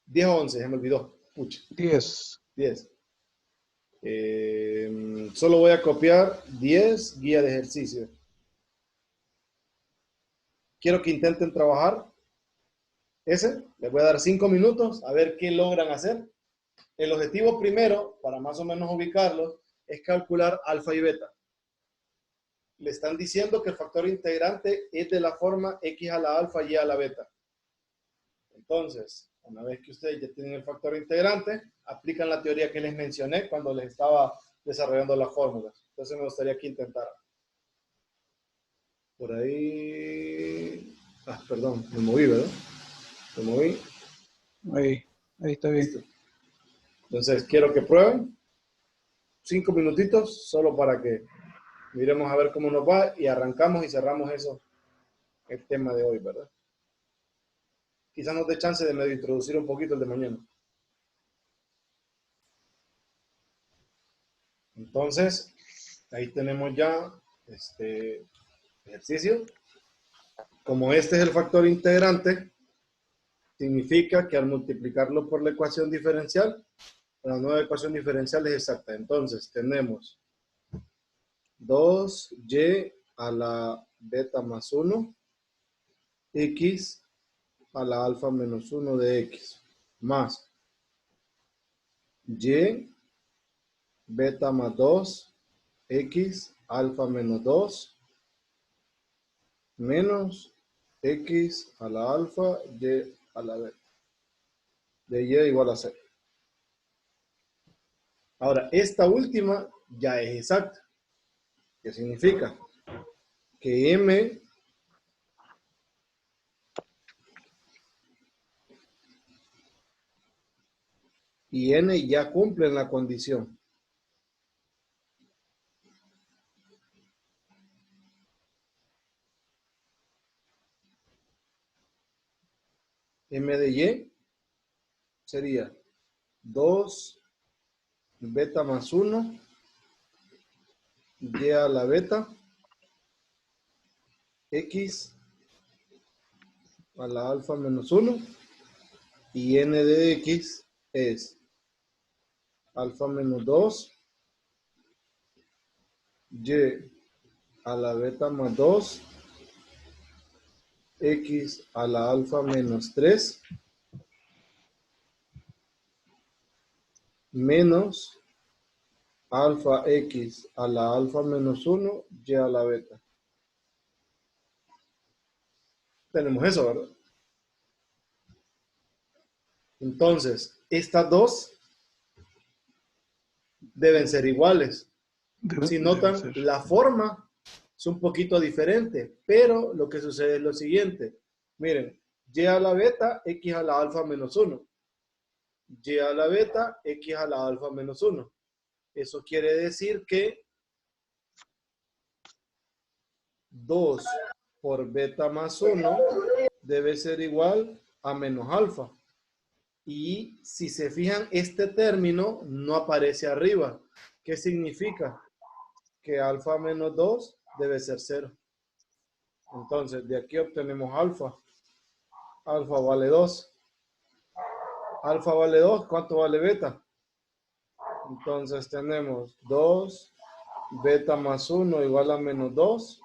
10 o 11, se me olvidó. Pucha, 10. 10. Solo voy a copiar 10 guía de ejercicio. Quiero que intenten trabajar ese. Les voy a dar 5 minutos a ver qué logran hacer. El objetivo primero, para más o menos ubicarlos, es calcular alfa y beta. Le están diciendo que el factor integrante es de la forma x a la alfa y a la beta. Entonces, una vez que ustedes ya tienen el factor integrante, aplican la teoría que les mencioné cuando les estaba desarrollando las fórmulas. Entonces me gustaría que intentaran. Por ahí... Ah, perdón, me moví, ¿verdad? Me moví. Ahí está bien. Listo. Entonces, quiero que prueben 5 minutitos solo para que miremos a ver cómo nos va y arrancamos y cerramos eso, el tema de hoy, ¿verdad? Quizás nos dé chance de medio introducir un poquito el de mañana. Entonces, ahí tenemos ya este ejercicio. Como este es el factor integrante, significa que al multiplicarlo por la ecuación diferencial, la nueva ecuación diferencial es exacta. Entonces, tenemos 2y a la beta más 1, x a la alfa menos 1 de x, más y beta más 2, x alfa menos 2, menos x a la alfa, y a la beta, de y igual a 0. Ahora, esta última ya es exacta. ¿Qué significa? Que m y n ya cumplen la condición. M de y sería 2 beta más 1, y a la beta, x a la alfa menos 1, y n de x es alfa menos 2, y a la beta más 2, x a la alfa menos 3, menos alfa x a la alfa menos 1, y a la beta. Tenemos eso, ¿verdad? Entonces, estas dos deben ser iguales. Si notan, la forma es un poquito diferente, pero lo que sucede es lo siguiente. Miren, y a la beta, x a la alfa menos 1. Y a la beta, x a la alfa menos 1. Eso quiere decir que 2 por beta más 1 debe ser igual a menos alfa. Y si se fijan, este término no aparece arriba. ¿Qué significa? Que alfa menos 2 debe ser 0. Entonces, de aquí obtenemos alfa. Alfa vale 2. Alfa vale 2. ¿Cuánto vale beta? Entonces tenemos 2 beta más 1 igual a menos 2.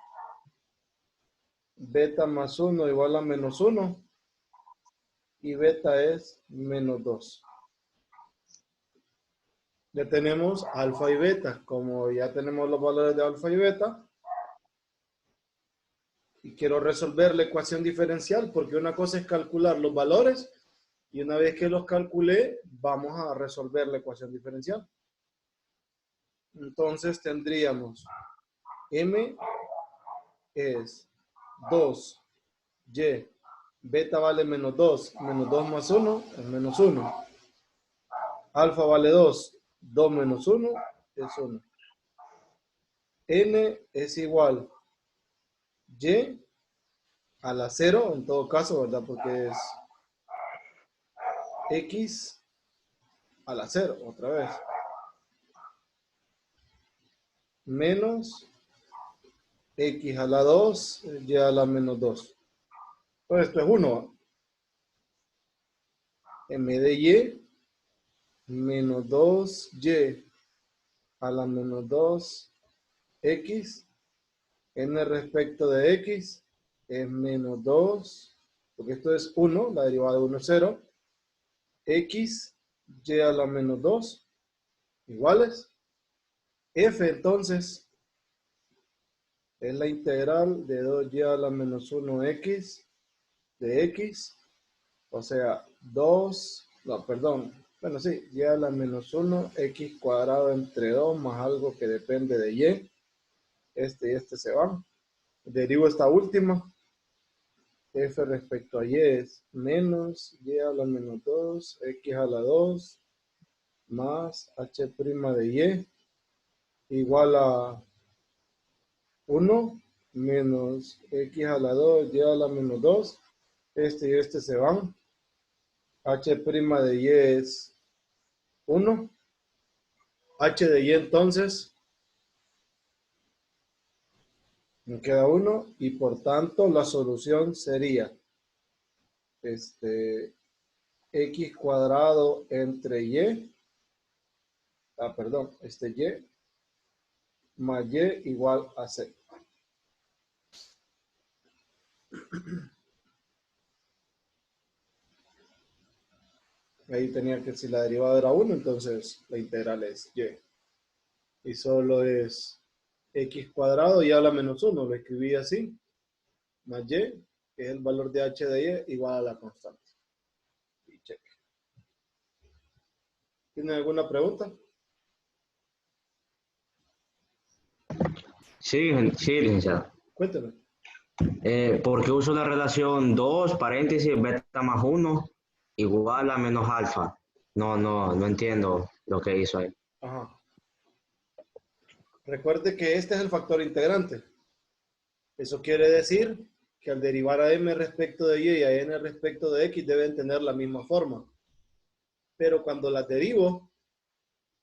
Beta más 1 igual a menos 1. Y beta es menos 2. Ya tenemos alfa y beta. Como ya tenemos los valores de alfa y beta, y quiero resolver la ecuación diferencial, porque una cosa es calcular los valores y una vez que los calculé, vamos a resolver la ecuación diferencial. Entonces tendríamos m es 2y, beta vale menos 2 más 1 es menos 1. Alfa vale 2, 2 menos 1 es 1. N es igual y a la 0, en todo caso, ¿verdad? Porque es x a la 0, otra vez. menos x a la 2, y a la menos 2. Entonces esto es 1. M de y menos 2y a la menos 2 x, n respecto de x es menos 2, porque esto es 1, la derivada de 1 es 0, x y a la menos 2 iguales. F entonces es la integral de 2y a la menos 1x de x, o sea, 2, no, perdón, bueno, sí, y a la menos 1, x cuadrado entre 2 más algo que depende de y. Este y este se van. Derivo esta última. F respecto a y es menos y a la menos 2, x a la 2, más h' de y, igual a 1, menos x a la 2, y a la menos 2. Este y este se van. H' de y es 1. H de y entonces me queda 1 y por tanto la solución sería x cuadrado entre y, y más y igual a c. Ahí tenía que, si la derivada era 1, entonces la integral es y. Y solo es x cuadrado y a la menos 1, lo escribí así, más y, que es el valor de h de y, igual a la constante. Y cheque. ¿Tienen alguna pregunta? Sí, sí, licenciado. Cuéntame. ¿Por qué uso la relación 2 paréntesis, beta más 1 igual a menos alfa? No entiendo lo que hizo ahí. Ajá. Recuerde que este es el factor integrante. Eso quiere decir que al derivar a m respecto de y a n respecto de x deben tener la misma forma. Pero cuando las derivo,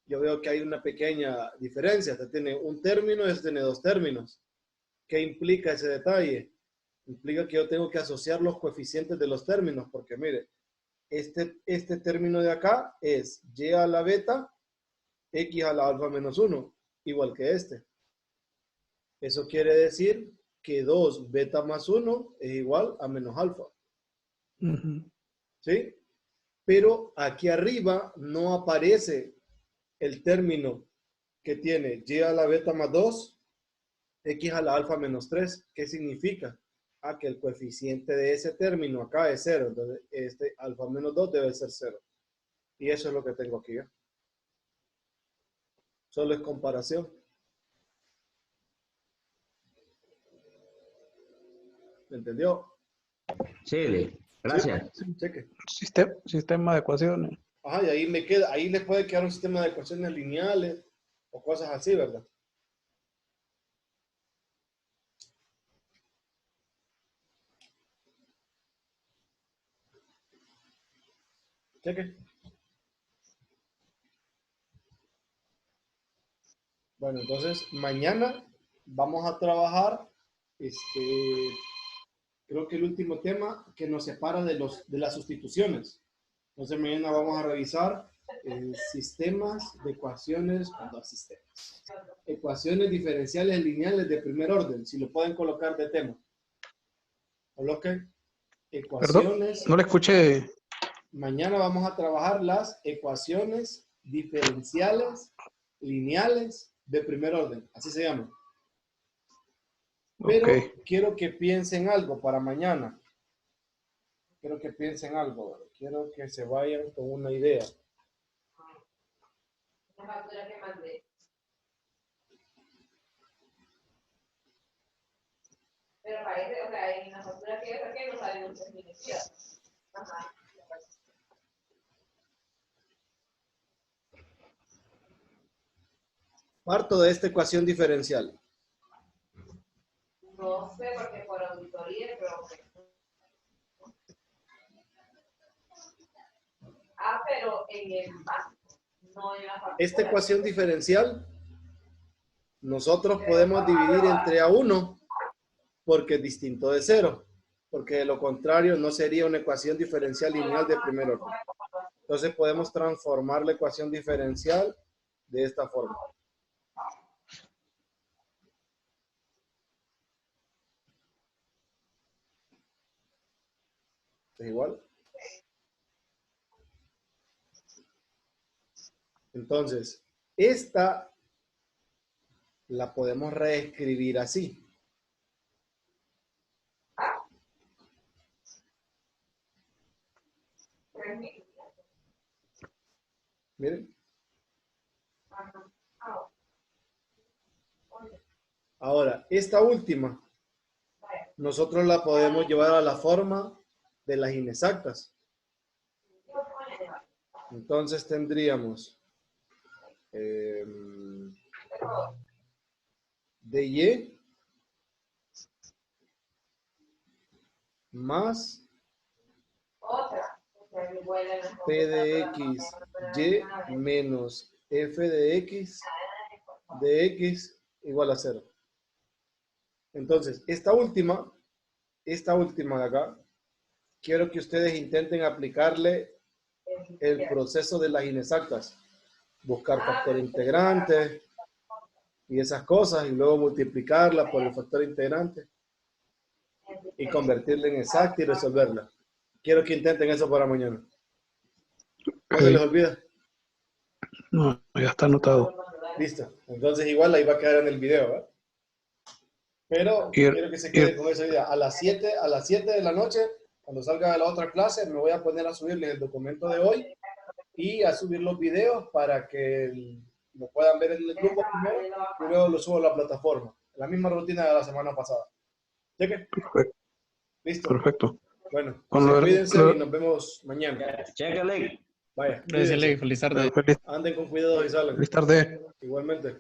yo veo que hay una pequeña diferencia. Este tiene un término y este tiene dos términos. ¿Qué implica ese detalle? Implica que yo tengo que asociar los coeficientes de los términos, porque mire, este término de acá es y a la beta, x a la alfa menos 1, igual que este. Eso quiere decir que 2 beta más 1 es igual a menos alfa. ¿Sí? Pero aquí arriba no aparece el término que tiene y a la beta más 2, x a la alfa menos 3. ¿Qué significa? Que el coeficiente de ese término acá es 0. Entonces, este alfa menos 2 debe ser 0. Y eso es lo que tengo aquí. Solo es comparación. ¿Me entendió? Sí, gracias. Sí, cheque. Sistema de ecuaciones. Ajá, y ahí me queda, ahí les puede quedar un sistema de ecuaciones lineales o cosas así, ¿verdad? Cheque. Bueno, entonces mañana vamos a trabajar, creo que el último tema que nos separa de las sustituciones. Entonces mañana vamos a revisar sistemas de ecuaciones, sistemas. Ecuaciones diferenciales lineales de primer orden, si lo pueden colocar de tema. Coloquen ecuaciones. Perdón, no le escuché. Mañana vamos a trabajar las ecuaciones diferenciales lineales de primer orden, así se llama. Pero quiero que piensen algo para mañana. Quiero que piensen algo. Quiero que se vayan con una idea. La factura que mandé. Pero parece, o sea, en la factura que yo saqué no sale muchas definiciones. Ajá. Parto de esta ecuación diferencial. No sé, porque por auditoría, pero... pero en el básico, no en la factura. Esta ecuación diferencial nosotros podemos dividir entre A1 porque es distinto de 0, porque de lo contrario no sería una ecuación diferencial lineal de primer orden. Entonces podemos transformar la ecuación diferencial de esta forma. ¿Es igual? Entonces, esta la podemos reescribir así. Miren. Ahora, esta última, nosotros la podemos llevar a la forma de las inexactas. Entonces tendríamos de y más p de x y menos f de x igual a 0. Entonces, esta última de acá, quiero que ustedes intenten aplicarle el proceso de las inexactas. Buscar factor integrante y esas cosas, y luego multiplicarla por el factor integrante y convertirla en exacta y resolverla. Quiero que intenten eso para mañana. ¿No se les olvida? No, ya está anotado. Listo. Entonces igual ahí va a quedar en el video, ¿verdad? Pero quiero que se quede con esa idea. A las 7 de la noche, cuando salga de la otra clase, me voy a poner a subirles el documento de hoy y a subir los videos para que lo puedan ver en el grupo primero y luego lo subo a la plataforma. La misma rutina de la semana pasada. ¿Cheque? Perfecto. Listo. Perfecto. Bueno, Con lo- cuídense lo- y nos vemos mañana. Chéquele. Vaya. Gracias, cuídense. Feliz tarde. Feliz, Anden con cuidado y salen. feliz tarde. Igualmente.